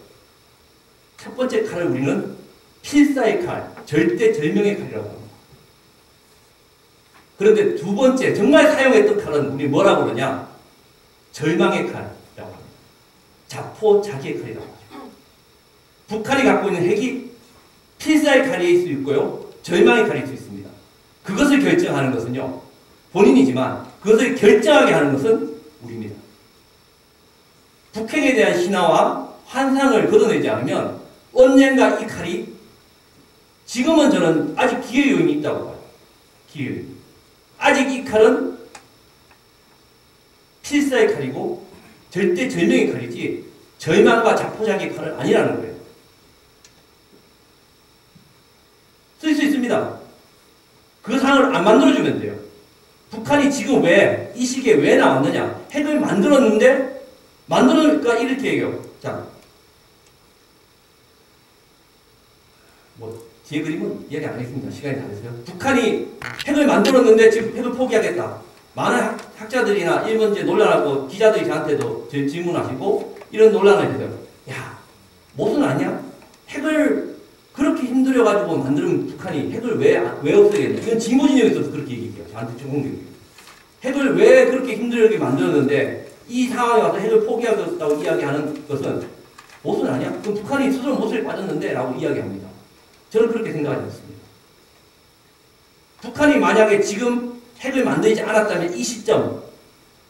첫 번째 칼을 우리는 필사의 칼, 절대 절명의 칼이라고 합니다. 그런데 두 번째, 정말 사용했던 칼은 우리 뭐라고 그러냐? 절망의 칼이라고 합니다. 자포 자기의 칼이라고 하죠. 북한이 갖고 있는 핵이 필사의 칼일 수 있고요. 절망의 칼일 수 있습니다. 그것을 결정하는 것은요. 본인이지만 그것을 결정하게 하는 것은 우리입니다. 북핵에 대한 신화와 환상을 걷어내지 않으면 언젠가 이 칼이 지금은 저는 아직 기회 요인이 있다고 봐요. 기회 요인. 아직 이 칼은 필사의 칼이고 절대 절명의 칼이지 절망과 자포자기의 칼은 아니라는 거예요. 쓸 수 있습니다. 그 상황을 안 만들어주면 돼요. 북한이 지금 왜, 이 시기에 왜 나왔느냐. 핵을 만들었는데, 만들었으니까 이렇게 얘기해요. 자, 뒤에 그림은 이야기 안 하겠습니다. 시간이 다 됐어요. 북한이 핵을 만들었는데 지금 핵을 포기하겠다. 많은 학자들이나 일본제 논란하고 기자들이 저한테도 질문하시고 이런 논란을 해요. 야, 무슨 아니야? 핵을 그렇게 힘들어가지고 만드는 북한이 핵을 왜 없애겠냐. 이건 진보진영에서도 그렇게 얘기해요. 저한테 전공적이에요. 핵을 왜 그렇게 힘들게 만들었는데 이 상황에 와서 핵을 포기하겠다고 이야기하는 것은 무슨 아니야? 그럼 북한이 스스로 못을 빠졌는데 라고 이야기합니다. 저는 그렇게 생각하지 않습니다. 북한이 만약에 지금 핵을 만들지 않았다면 이 시점,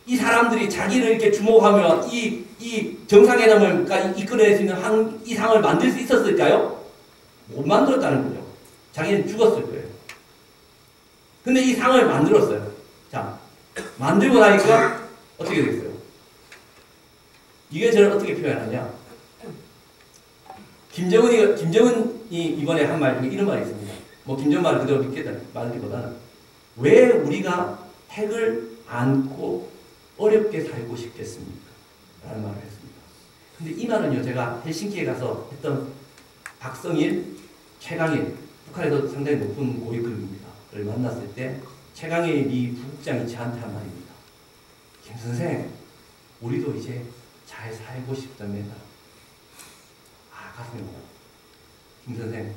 이 사람들이 자기를 이렇게 주목하며 이 정상회담을까지 이끌어낼 수 있는 이 상을 만들 수 있었을까요? 못 만들었다는 거죠. 자기는 죽었을 거예요. 근데 이 상을 만들었어요. 자, 만들고 나니까 어떻게 됐어요? 이게 저를 어떻게 표현하냐? 김정은이 이번에 한 말 중에 이런 말이 있습니다. 뭐 김정은 말을 그대로 믿겠다 말기보다는 왜 우리가 핵을 안고 어렵게 살고 싶겠습니까? 라는 말을 했습니다. 근데 이 말은요, 제가 헬싱키에 가서 했던 박성일, 최강일, 북한에서 상당히 높은 고위급입니다.를 만났을 때 최강일 미 부국장이 저한테 한 말입니다. 김 선생, 우리도 이제 잘 살고 싶답니다. 가슴이 아파요. 김 선생,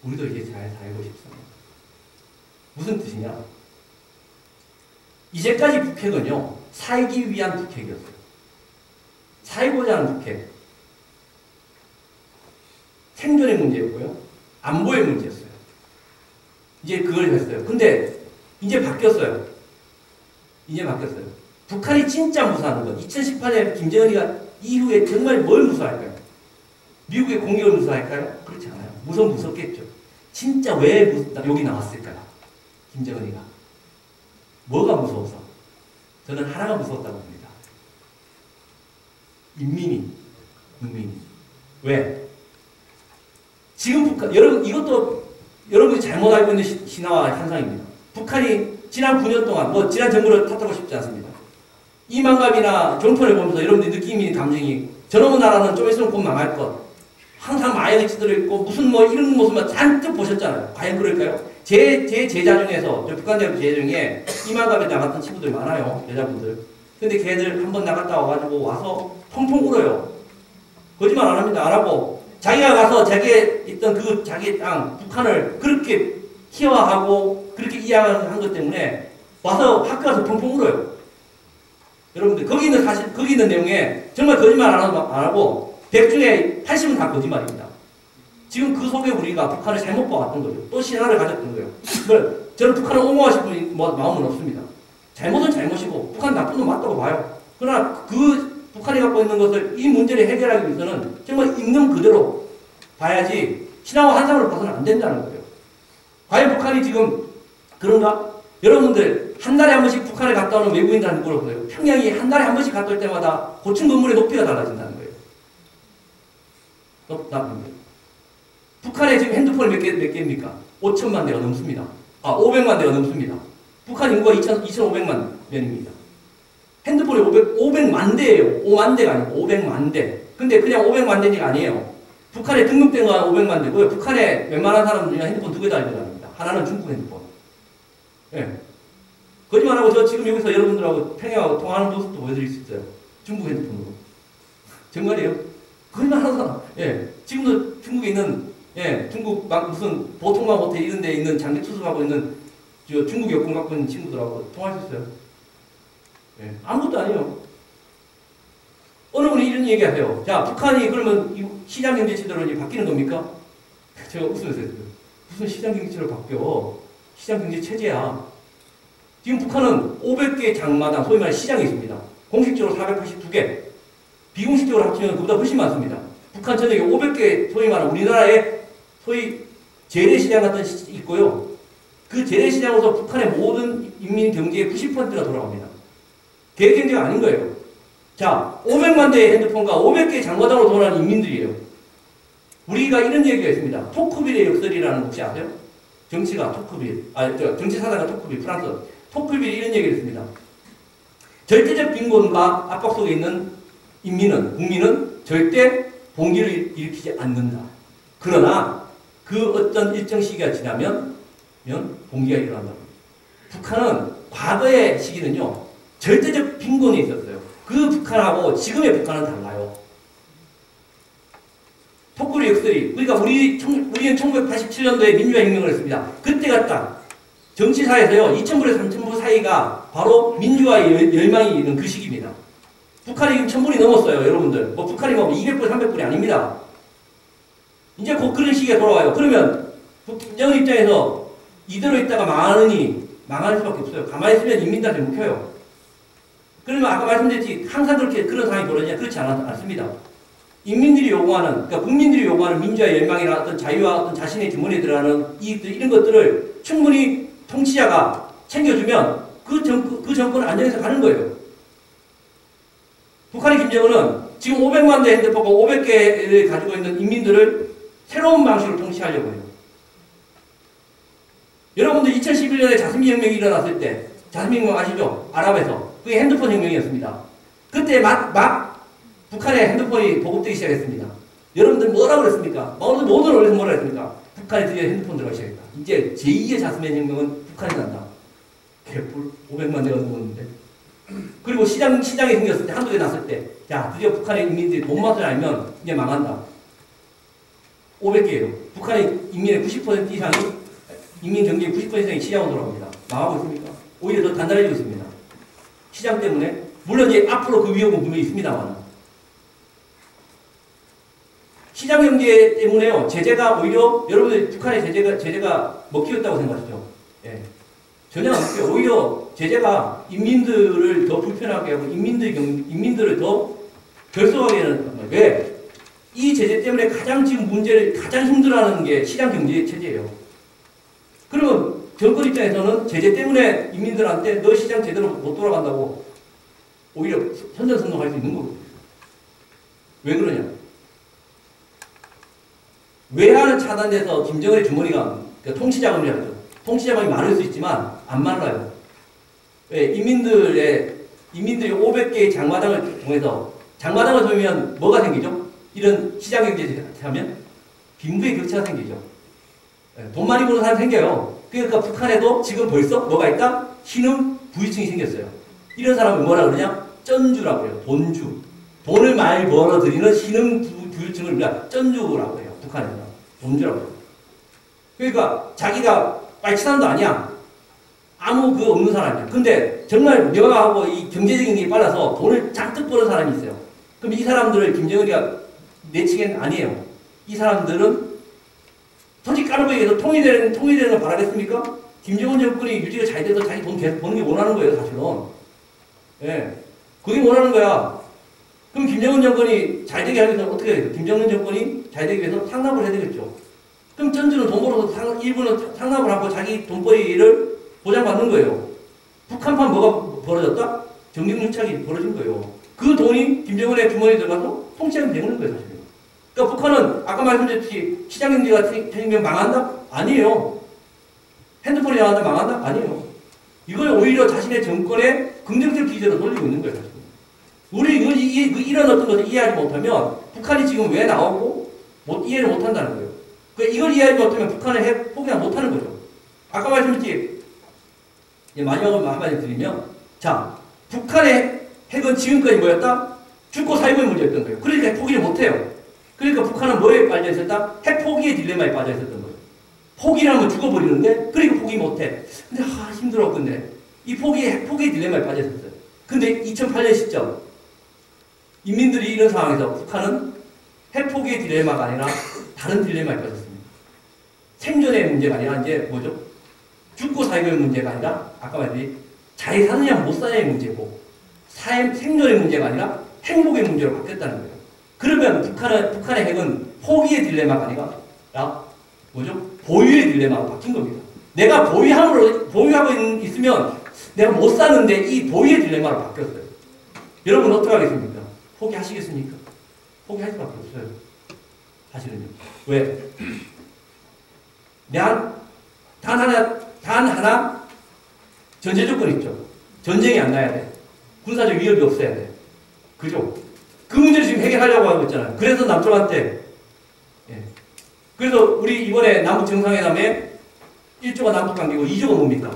우리도 이제 잘 살고 싶습니다. 무슨 뜻이냐? 이제까지 북핵은요, 살기 위한 북핵이었어요. 살고자 하는 북핵. 생존의 문제였고요. 안보의 문제였어요. 이제 그걸 했어요. 근데 이제 바뀌었어요. 이제 바뀌었어요. 북한이 진짜 무서워하는 건 2018년에 김정은이가 이후에 정말 뭘 무서워할까요? 미국의 공격을 무서워할까요? 그렇지 않아요. 무섭겠죠. 진짜 왜 여기 나왔을까요? 김정은이가. 뭐가 무서워서? 저는 하나가 무서웠다고 봅니다. 인민이. 왜? 지금 북한, 여러분, 이것도 여러분이 잘못 알고 있는 신화와 현상입니다. 북한이 지난 9년 동안, 지난 정부를 탓하고 싶지 않습니다. 이만갑이나 종편을 보면서 여러분들이 느낌이, 감정이, 저놈의 나라는 좀 있으면 곧 망할 것. 항상 마약에 치들어 있고 무슨 이런 모습만 잔뜩 보셨잖아요. 과연 그럴까요? 제 제자 중에서 북한대학교 제자 중에 이만갑에 나갔던 친구들 많아요. 여자분들. 근데 걔들 한번 나갔다 와가지고 와서 펑펑 울어요. 거짓말 안 합니다. 안 하고 자기가 가서 자기의 있던 그 자기의 땅 북한을 그렇게 희화하고 그렇게 이해한 것 때문에 와서 학교 가서 펑펑 울어요. 여러분들 거기 있는 내용에 정말 거짓말 안 하고 100 중에 80은 다 거짓말입니다. 지금 그 속에 우리가 북한을 잘못 봐왔던 거죠. 또 신화를 가졌던 거예요. 저는 북한을 옹호하실 마음은 없습니다. 잘못은 잘못이고 북한 나쁜 건 맞다고 봐요. 그러나 그 북한이 갖고 있는 것을 이 문제를 해결하기 위해서는 정말 있는 그대로 봐야지 신화와 환상으로 봐서는 안 된다는 거예요. 과연 북한이 지금 그런가? 여러분들 한 달에 한 번씩 북한에 갔다 오는 외국인들한테 물어보세요. 평양이 한 달에 한 번씩 갔다 올 때마다 고층 건물의 높이가 달라진다는 거예요. 북한에 지금 핸드폰이 몇 개입니까? 5천만 대가 넘습니다. 500만 대가 넘습니다. 북한 인구가 2,500만 명입니다. 핸드폰이 500만 대예요. 5만 대가 아니고 500만 대. 근데 그냥 500만 대가 아니에요. 북한에 등록된 건 500만 대고요. 북한에 웬만한 사람들이 핸드폰 2개 달고 다닙니다. 하나는 중국 핸드폰. 예. 거짓말하고 저 지금 여기서 여러분들하고 평양하고 통화하는 모습도 보여드릴 수 있어요. 중국 핸드폰으로. 정말이에요. 거짓말하는 사람. 예. 지금도 중국에 있는 중국 무슨 보통만 호텔 이런 데 있는 장기 투숙하고 있는 저 중국 여권 갖고 있는 친구들하고 통화할 수 있어요. 예, 아무것도 아니에요. 어느 분이 이런 얘기 하세요. 자, 북한이 그러면 시장경제체제로 이제 바뀌는 겁니까? 제가 웃으면서 했어요. 무슨 시장경제체제로 바뀌어? 시장경제체제야. 지금 북한은 500개 장마당, 소위 말해 시장이 있습니다. 공식적으로 482개, 비공식적으로 합치면 그보다 훨씬 많습니다. 북한 전역에 500개, 소위 말하는 우리나라의 소위 재래시장 같은 시장이 있고요. 그 재래시장으로서 북한의 모든 인민 경제의 90%가 돌아갑니다. 계획경제가 아닌 거예요. 자, 500만 대의 핸드폰과 500개의 장마당으로 돌아가는 인민들이에요. 우리가 이런 얘기가 있습니다. 토크빌의 역설이라는 혹시 아세요? 정치가 토크빌, 정치사다가 토크빌, 프랑스. 토크빌이 이런 얘기를 했습니다. 절대적 빈곤과 압박 속에 있는 국민은 절대 봉기를 일으키지 않는다. 그러나 그 어떤 일정 시기가 지나면 봉기가 일어난다. 북한은 과거의 시기는요, 절대적 빈곤이 있었어요. 그 북한하고 지금의 북한은 달라요. 토크빌 역설이, 그러니까 우리는 1987년도에 민주화혁명을 했습니다. 그때가 딱 정치사에서요, 2000불에서 3000불 사이가 바로 민주화의 열망이 있는 그 시기입니다. 북한이 지금 1000불이 넘었어요, 여러분들. 뭐 북한이 뭐 200불, 300불이 아닙니다. 이제 곧 그런 시기가 돌아와요. 그러면 김정은 입장에서 이대로 있다가 망할 수밖에 없어요. 가만히 있으면 인민들한테 묵혀요. 그러면 아까 말씀드렸지, 항상 그런 상황이 벌어지냐? 그렇지 않습니다. 인민들이 요구하는, 그러니까 국민들이 요구하는 민주화의 열망이나 어떤 자유와 어떤 자신의 주머니에 들어가는 이익들, 이런 것들을 충분히 통치자가 챙겨주면 그 정권은 안정해서 가는 거예요. 북한의 김정은은 지금 500만 대 핸드폰과 500개를 가지고 있는 인민들을 새로운 방식으로 통치하려고 해요. 여러분들 2011년에 자스민 혁명이 일어났을 때, 자스민 혁명 아시죠? 아랍에서. 그게 핸드폰 혁명이었습니다. 그때 막 북한의 핸드폰이 보급되기 시작했습니다. 여러분들 뭐라고 그랬습니까? 모든 언론에서 뭐라고 했습니까? 북한에 드디어 핸드폰 들어가기 시작했다. 이제 제2의 자스민 혁명은 북한이 난다. 개뿔 500만 대가 넘었는데. 그리고 시장이 생겼을 때, 한두 개 났을 때, 자, 드디어 북한의 인민들이 돈 맛을 알면 이제 망한다. 500개예요. 북한의 인민의 90% 이상이, 인민 경제의 90% 이상이 시장으로 돌아갑니다. 망하고 있습니까? 오히려 더 단단해지고 있습니다. 시장 때문에. 물론 이제 앞으로 그 위협은 분명히 있습니다만. 시장 경제 때문에요. 제재가 오히려, 여러분들 북한의 제재가 먹히겠다고 생각하시죠? 예. 전혀 안 먹혀요. 오히려 제재가 인민들을 더 불편하게 하고 인민들을 더 결속하게 하는 거예요. 왜? 이 제재 때문에 가장 힘들어하는 게 시장 경제 체제예요. 그러면 정권 입장에서는 제재 때문에 인민들한테 너 시장 제대로 못 돌아간다고 오히려 선전선동할 수 있는 거거든요. 왜 그러냐? 외화는 차단돼서 김정은의 주머니가, 그러니까 통치자금이라고 하죠. 통치자금이 많을 수 있지만 안 말라요. 왜? 인민들이 500개의 장마당을 통해서, 장마당을 돌면 뭐가 생기죠? 이런 시장경제를 하면 빈부의 격차가 생기죠. 돈 많이 버는 사람이 생겨요. 그러니까 북한에도 지금 벌써 뭐가 있다? 신흥 부유층이 생겼어요. 이런 사람을 뭐라 그러냐? 쩐주라고 해요. 돈주. 돈을 많이 벌어들이는 신흥 부유층을 우리가 쩐주라고 해요. 북한에서. 돈주라고 해요. 그러니까 자기가 빨치산도 아니야. 아무 그 없는 사람이야. 근데 정말 명하고 이 경제적인 게 빨라서 돈을 잔뜩 버는 사람이 있어요. 그럼 이 사람들을 김정은이가 내치기는 아니에요. 이 사람들은 솔직히 까놓고 얘기해서 통일되는 걸 바라겠습니까? 김정은 정권이 유지가 잘 돼서 자기 돈 계속 버는 게 원하는 거예요, 사실은. 예. 그게 원하는 거야. 그럼 김정은 정권이 잘 되게 하기 위해서 어떻게 해야 돼요? 김정은 정권이 잘 되기 위해서 상납을 해야 되겠죠. 그럼 전주는 돈 벌어서 일부는 상납을 하고 자기 돈벌이를 보장받는 거예요. 북한판 뭐가 벌어졌다? 정경유착이 벌어진 거예요. 그 돈이 김정은의 주머니에 들어가서 통치하면 되는 거예요, 사실. 그러니까 북한은 아까 말씀드렸듯이 시장경제가 생기면 망한다? 아니에요. 핸드폰이 나간다 망한다? 아니에요. 이걸 오히려 자신의 정권의 긍정적 기제로 돌리고 있는 거예요, 사실. 우리 이런 어떤 것을 이해하지 못하면 북한이 지금 왜 나오고 이해를 못한다는 거예요. 이걸 이해하지 못하면 북한을 포기 못하는 거죠. 아까 말씀드렸지, 마지막으로 한마디 드리면, 자, 북한의 핵은 지금까지 뭐였다? 죽고 살고의 문제였던 거예요. 그러니까 포기를 못해요. 그러니까 북한은 뭐에 빠져 있었다? 핵 포기의 딜레마에 빠져 있었던 거예요. 포기를 하면 죽어버리는데, 그리고 포기 못해. 근데, 힘들어. 근데, 이 포기의 딜레마에 빠졌었어요. 근데 2008년 시점, 인민들이 이런 상황에서 북한은 핵포기의 딜레마가 아니라 다른 딜레마에 빠졌습니다. 생존의 문제가 아니라 이제 뭐죠? 죽고 살고의 문제가 아니라, 아까 말했듯이 잘 사느냐 못 사느냐의 문제고, 생존의 문제가 아니라 행복의 문제로 바뀌었다는 거예요. 그러면 북한의 핵은 포기의 딜레마가 아니라 뭐죠? 보유의 딜레마로 바뀐 겁니다. 내가 보유하고 있으면 내가 못 사는데 이 보유의 딜레마로 바뀌었어요. 여러분 어떻게 하겠습니까? 포기하시겠습니까? 포기할 수밖에 없어요. 사실은요. 왜? 단 하나 전제 조건이 있죠. 전쟁이 안 나야 돼. 군사적 위협이 없어야 돼. 그죠? 그 문제를 지금 해결하려고 하고 있잖아요. 그래서 남쪽한테, 그래서 우리 이번에 남북 정상회담에 1조가 남북 관계고 2조가 뭡니까?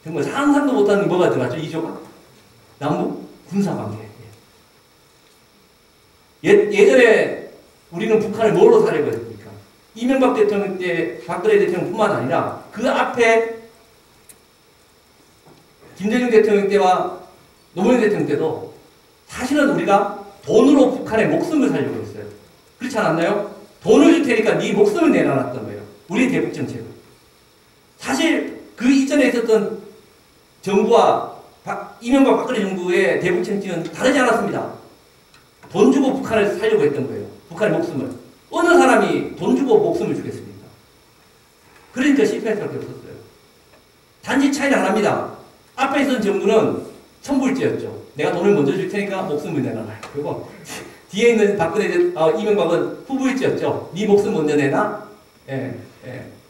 정말 상상도 못하는 뭐가 들어갔죠? 2조가? 남북 군사 관계. 예전에 우리는 북한을 뭘로 살려고 했습니까? 이명박 대통령 때 박근혜 대통령뿐만 아니라 그 앞에 김대중 대통령 때와 노무현 대통령 때도 사실은 우리가 돈으로 북한의 목숨을 살려고 했어요. 그렇지 않았나요? 돈을 줄 테니까 네 목숨을 내놔놨던 거예요. 우리의 대북 정책은. 사실 그 이전에 있었던 정부와 이명박 박근혜 정부의 대북 정책은 다르지 않았습니다. 돈 주고 북한을 살려고 했던 거예요. 북한의 목숨을. 어느 사람이 돈 주고 목숨을 주겠습니까? 그러니까 실패할 수밖에 없었어요. 단지 차이는 하나입니다. 앞에 있던 정부는 천불제였죠. 내가 돈을 먼저 줄 테니까 목숨을 내놔라. 그리고 뒤에 있는 이명박은 후불제였죠. 네 목숨 먼저 내놔.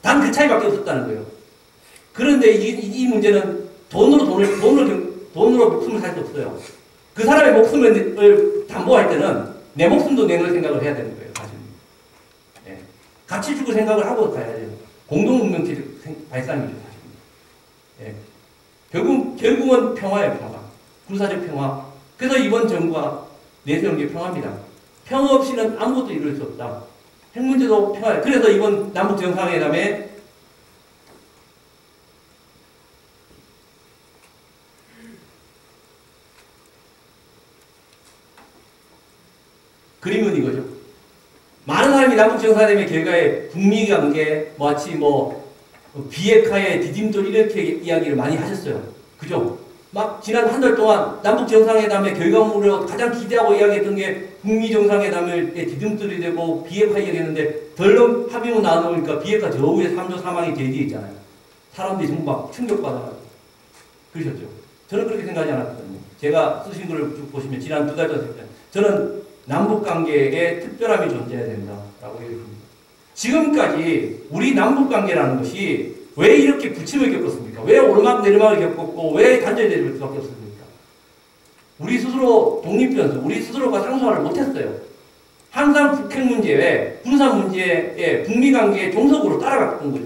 단 그 차이밖에 없었다는 거예요. 그런데 이 문제는 돈으로 목숨을 살 수 없어요. 그 사람의 목숨을 담보할 때는 내 목숨도 내놓을 생각을 해야 되는 거예요. 사실. 같이 죽을 생각을 하고 가야 돼요. 공동운명체 발상이죠. 사실. 결국은 평화예요. 평화. 군사적 평화. 그래서 이번 정부가 내세운 게 평화입니다. 평화 없이는 아무것도 이룰 수 없다. 핵 문제도 평화예요. 그래서 이번 남북 정상회담에 그림은 이거죠. 많은 사람이 남북 정상회담의 결과에 북미 관계, 마치 비핵화의 디딤돌 이렇게 이야기를 많이 하셨어요. 그죠? 막 지난 한 달 동안 남북 정상회담의 결과물로 가장 기대하고 이야기했던 게 북미 정상회담의 디딤돌이 되고 비핵화 이야기했는데 덜렁 합의문 나오니까 비핵화 저 위에 3조 사망이 대지에 있잖아요. 사람들이 전부 막 충격받아가지고 그러셨죠. 저는 그렇게 생각하지 않았거든요. 제가 쓰신 글을 쭉 보시면 지난 2달 전에 저는 남북관계에 특별함이 존재해야 된다라고 얘기합니다. 지금까지 우리 남북관계라는 것이 왜 이렇게 부침을 겪었습니까? 왜 오르막내리막을 겪었고 왜 단절될 수밖에 없습니까? 우리 스스로 독립변수, 우리 스스로가 상소화를 못했어요. 항상 북핵 문제에 군사 문제에 북미 관계의 종속으로 따라갔던 거죠.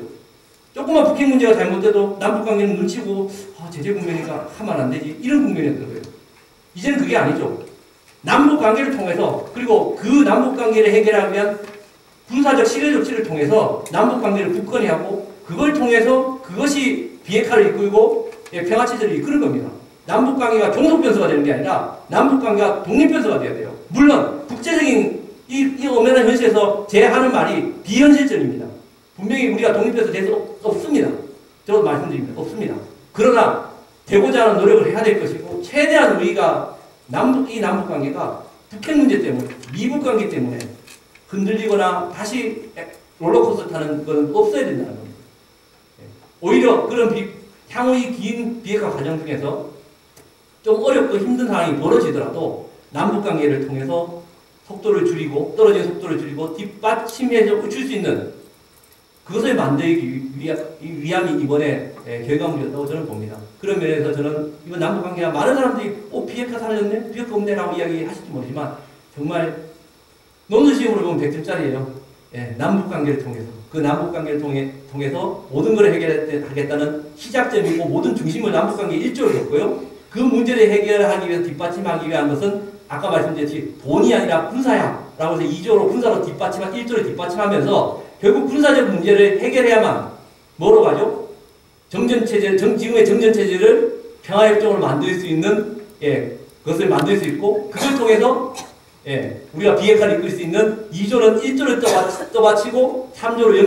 조금만 북핵 문제가 잘못돼도 남북관계는 눈치고 제재 국면이니까 하면 안 되지 이런 국면이었던 거예요. 이제는 그게 아니죠. 남북관계를 통해서 그리고 그 남북관계를 해결하기 위한 군사적 실효 조치를 통해서 남북관계를 굳건히 하고 그걸 통해서 그것이 비핵화를 이끌고 평화체제를 이끄는 겁니다. 남북관계가 종속변수가 되는 게 아니라 남북관계가 독립변수가 되어야 돼요. 물론 국제적인 이 엄연한 현실에서 제 하는 말이 비현실적입니다. 분명히 우리가 독립변수 될 수 없습니다. 저도 말씀드립니다. 없습니다. 그러나 되고자 하는 노력을 해야 될 것이고 최대한 우리가 이 남북관계가 북핵 문제 때문에 미국 관계 때문에 흔들리거나 다시 롤러코스터 타는 건 없어야 된다는 겁니다. 오히려 그런 향후의 긴 비핵화 과정 중에서 좀 어렵고 힘든 상황이 벌어지더라도 남북관계를 통해서 속도를 줄이고 떨어지는 속도를 줄이고 뒷받침해 줄 수 있는 그것을 만들기 위함이 이번에 결과물이었다고 저는 봅니다. 그런 면에서 저는 이번 남북관계가 많은 사람들이 비핵화 사라졌네? 비핵화 없네라고 이야기하실지 모르지만 정말 논술시험으로 보면 100점짜리예요. 남북관계를 통해서 그 남북관계를 통해서 모든 걸 해결하겠다는 시작점이고 모든 중심을 남북관계 1조로 뒀고요. 그 문제를 해결하기 위해서 뒷받침하기 위한 것은 아까 말씀드렸듯이 돈이 아니라 군사야 라고 해서 2조로 군사로 뒷받침한 1조를 뒷받침하면서 결국 군사적 문제를 해결해야만 뭐로 가죠? 정전체제, 지금의 정전체제를 평화협정으로 만들 수 있는, 그것을 만들 수 있고, 그걸 통해서, 우리가 비핵화를 이끌 수 있는 2조는 1조를 떠받치고 3조로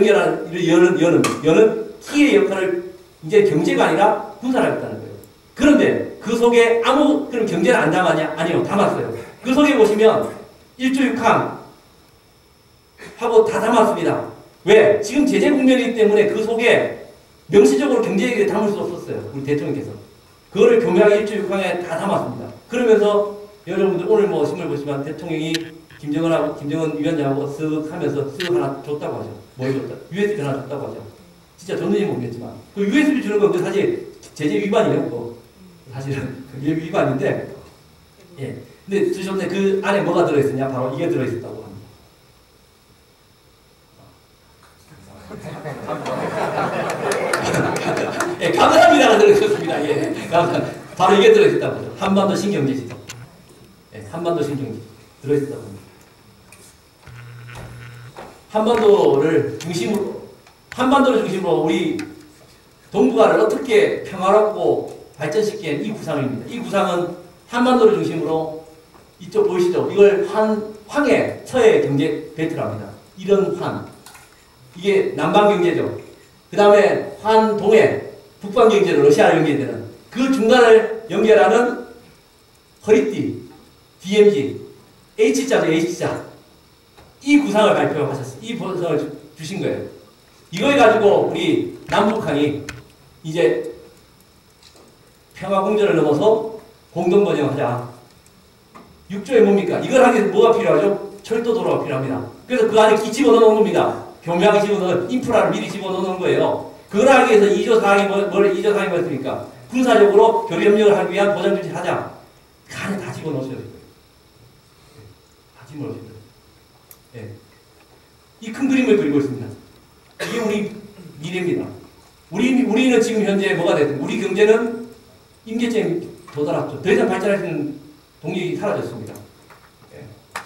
여는 키의 역할을 이제 경제가 아니라 군사를 하겠다는 거예요. 그런데 그 속에 그럼 경제는 안 담았냐? 아니요, 담았어요. 그 속에 보시면 1조 6항 하고 다 담았습니다. 왜? 지금 제재 국면이기 때문에 그 속에 명시적으로 경제 얘기를 담을 수 없었어요. 우리 대통령께서. 그거를 교묘하게 1조 6항에 다 담았습니다. 그러면서 여러분들 오늘 뭐 신문을 보시면 대통령이 김정은 위원장하고 쓱 하면서 쓱 하나 줬다고 하죠. 뭘 줬다? USB 하나 줬다고 하죠. 진짜 줬는지 모르겠지만. 그 USB 주는 건 사실 제재 위반이에요. 그거. 사실은 그게 위반인데, 근데 주셨는데 그 안에 뭐가 들어있었냐? 바로 이게 들어있었다고 합니다. 감사합니다가 들어있었습니다. 감사합니다. 바로 이게 들어있었다고 하죠. 한반도 신경제지. 한반도 신경제지. 들어있었다고 합니다. 한반도를 중심으로 우리 동북아를 어떻게 평화롭고 발전시키는 이 구상입니다. 이 구상은 한반도를 중심으로 이쪽 보이시죠? 이걸 황해, 서해 경제 벨트랍니다. 이런 이게 남방 경제죠. 그 다음에 동해, 북방 경제로 러시아를 연결되는 그 중간을 연결하는 허리띠, DMZ, H자죠, H자. 이 구상을 발표하셨어요. 이 구상을 주신 거예요. 이걸 가지고 우리 남북한이 이제 평화공조를 넘어서 공동번영하자. 6조에 뭡니까? 이걸 하기 위해서 뭐가 필요하죠? 철도도로가 필요합니다. 그래서 그 안에 집어넣는 겁니다. 교묘하게 집어넣는 인프라를 미리 집어넣는 거예요. 그걸 하기 위해서 2조 사항이 2조 사항이 뭐였습니까? 군사적으로 교류협력을 하기 위한 보장조치를 하자. 그 안에 다 집어넣으셔야 돼요. 다 집어넣으셔야 돼요. 이 큰 그림을 그리고 있습니다. 이게 우리 미래입니다. 우리는 지금 현재 뭐가 됐든 우리 경제는 임계점에 도달했죠. 더 이상 발전할 수 있는 동력이 사라졌습니다.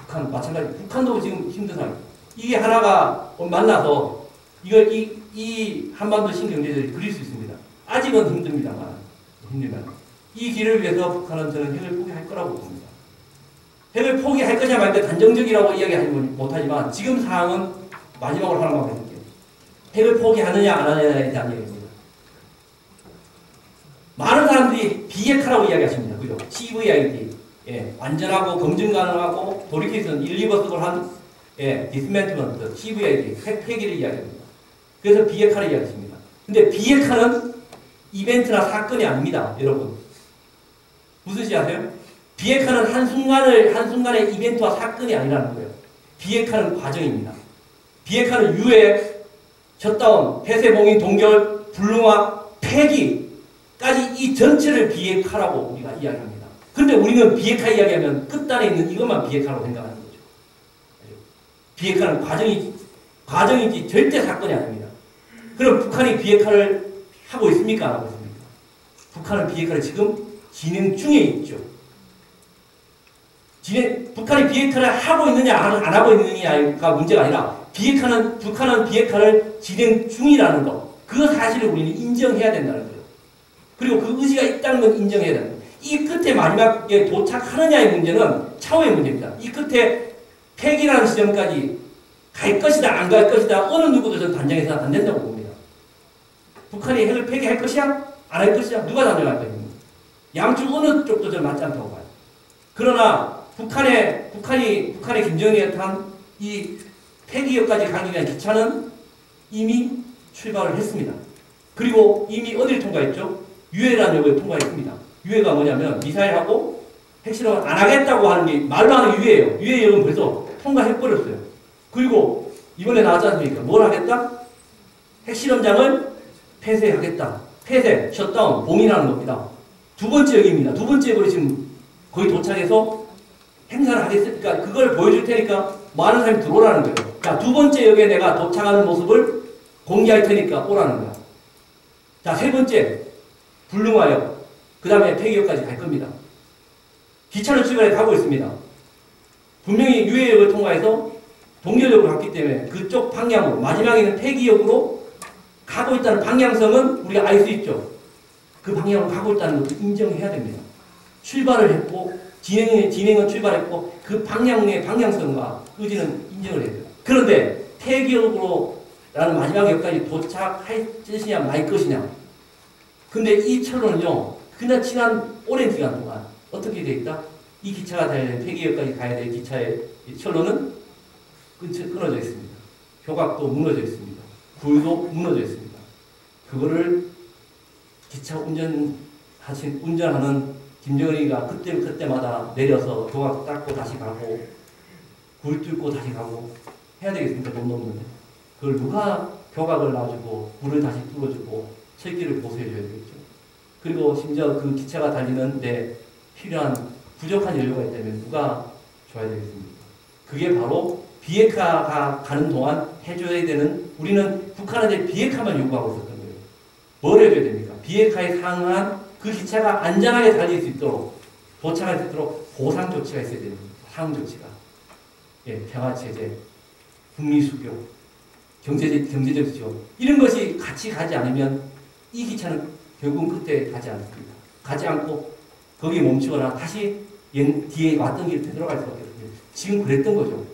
북한 마찬가지. 북한도 지금 힘든 상황. 이게 하나가 만나서 이 한반도 신경제를 그릴 수 있습니다. 아직은 힘듭니다만 이 길을 위해서 북한은 저는 핵을 포기할 거라고 봅니다. 핵을 포기할 것이냐 말까 단정적이라고 이야기하지 못하지만 지금 상황은 마지막으로 하나만 해볼게요. 핵을 포기하느냐 안 하느냐에 대한 얘기입니다. 많은 사람들이 비핵화라고 이야기하십니다. 그죠? CVID. 완전하고 검증 가능하고 돌이킬 수 있는 일리버스블 한 디스맨트먼트, CVID, 폐기를 이야기합니다. 그래서 비핵화를 이야기했습니다. 근데 비핵화는 이벤트나 사건이 아닙니다. 여러분. 무슨 뜻이 아세요? 비핵화는 한순간의 이벤트와 사건이 아니라는 거예요. 비핵화는 과정입니다. 비핵화는 유해, 셧다운, 폐쇄, 봉인, 동결, 불능화, 폐기까지 이 전체를 비핵화라고 우리가 이야기합니다. 그런데 우리는 비핵화 이야기하면 끝단에 있는 이것만 비핵화라고 생각하는 거죠. 비핵화는 과정이지 절대 사건이 아닙니다. 그럼 북한이 비핵화를 하고 있습니까? 안 하고 있습니까? 북한은 비핵화를 지금 진행 중에 있죠. 북한이 비핵화를 하고 있느냐 안 하고 있느냐가 문제가 아니라 북한은 비핵화를 진행 중이라는 것. 그 사실을 우리는 인정해야 된다는 거예요. 그리고 그 의지가 있다는 건 인정해야 된다. 이 끝에 마지막에 도착하느냐의 문제는 차후의 문제입니다. 이 끝에 폐기라는 시점까지 갈 것이다 안 갈 것이다 어느 누구도 저는 단정해서는 안 된다고 봅니다. 북한이 핵을 폐기할 것이야? 안 할 것이야? 누가 단정할 것입니까? 양쪽 어느 쪽도 저는 맞지 않다고 봐요. 그러나 북한이 김정은이 탄 이 폐기역까지 가기 위한 기차는 이미 출발을 했습니다. 그리고 이미 어디를 통과했죠? 유해라는 역을 통과했습니다. 유해가 뭐냐면 미사일하고 핵실험을 안 하겠다고 하는 게 말로 하는 유해예요. 유해역은 벌써 통과해버렸어요. 그리고 이번에 나왔지 않습니까? 뭘 하겠다? 핵실험장을 폐쇄하겠다. 폐쇄, 셧다운, 봉인하는 겁니다. 두 번째 역입니다. 두 번째 역으로 지금 거의 도착해서 행사를 하겠으니까 그걸 보여줄 테니까 많은 사람이 들어오라는 거예요. 자, 두 번째 역에 내가 도착하는 모습을 공개할 테니까 오라는 거야. 자, 세 번째 불능화역, 그 다음에 폐기역까지 갈 겁니다. 기차는 출발해 가고 있습니다. 분명히 유해역을 통과해서 동렬역으로 갔기 때문에 그쪽 방향으로 마지막에는 폐기역으로 가고 있다는 방향성은 우리가 알 수 있죠. 그 방향으로 가고 있다는 것도 인정해야 됩니다. 출발을 했고 진행은 출발했고 그 방향의 방향성과 의지는 인정을 해야 돼요. 그런데 폐기역으로 라는 마지막 역까지 도착할 것이냐 말 것이냐. 근데 이 철로는요. 그냥 지난 오랜 기간 동안 어떻게 돼 있다? 이 기차가 달리는 폐기역까지 가야 될 기차의 철로는 끊어져 있습니다. 효각도 무너져 있습니다. 굴도 무너져 있습니다. 그거를 기차 운전하는 김정은이가 그때마다 내려서 효각 닦고 다시 가고 굴 뚫고 다시 가고 해야 되겠습니까? 돈 넘는데. 그걸 누가 교각을 놔주고 물을 다시 뚫어주고 철길을 보수해줘야 되겠죠. 그리고 심지어 그 기차가 달리는데 필요한 부족한 연료가 있다면 누가 줘야 되겠습니까? 그게 바로 비핵화가 가는 동안 해줘야 되는, 우리는 북한한테 비핵화만 요구하고 있었던 거예요. 뭘 해줘야 됩니까? 비핵화에 상응한 그 기차가 안전하게 달릴 수 있도록, 도착할 수 있도록 보상 조치가 있어야 됩니다. 상응 조치가. 예, 평화체제, 북미수교, 경제적 지원. 이런 것이 같이 가지 않으면 이 기차는 결국은 끝에 가지 않습니다. 가지 않고 거기에 멈추거나 다시 뒤에 왔던 길을 되돌아갈 수밖에 없어요. 지금 그랬던 거죠.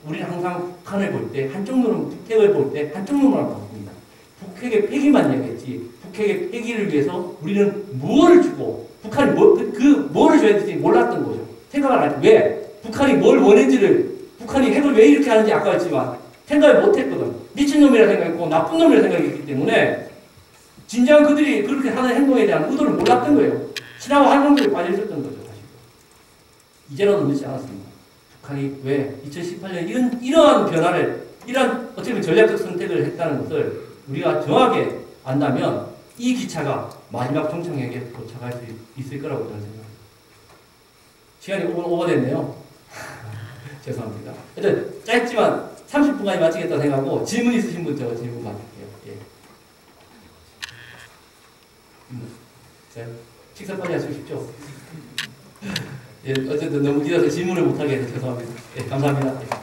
우리는 항상 북한을 볼 때, 한쪽 눈은 북핵을 볼 때 한쪽 눈만 봤습니다. 북핵의 폐기만 이야기했지, 북핵의 폐기를 위해서 우리는 무엇을 주고, 북한이 뭐를 줘야 될지 몰랐던 거죠. 생각을 안 했죠. 왜? 북한이 뭘 원했는지를, 북한이 핵을 왜 이렇게 하는지 아까 했지만, 생각을 못 했거든. 미친놈이라 생각했고, 나쁜 놈이라 생각했기 때문에, 진정 그들이 그렇게 하는 행동에 대한 의도를 몰랐던 거예요. 신하와 한정들이 빠져 있었던 거죠, 사실. 이제는 늦지 않았습니다. 북한이 왜 2018년 이러한 변화를, 이러한 어떻게 보면 전략적 선택을 했다는 것을 우리가 정확하게 안다면 이 기차가 마지막 종착역에 도착할 수 있을 거라고 저는 생각합니다. 시간이 오버됐네요. 죄송합니다. 하여튼 짧지만 30분까지 마치겠다 생각하고 질문 있으신 분 저 질문 받을게요. 예. 자, 식사 빨리 하십시오. 예, 어쨌든 너무 길어서 질문을 못하게 해서 죄송합니다. 예, 감사합니다.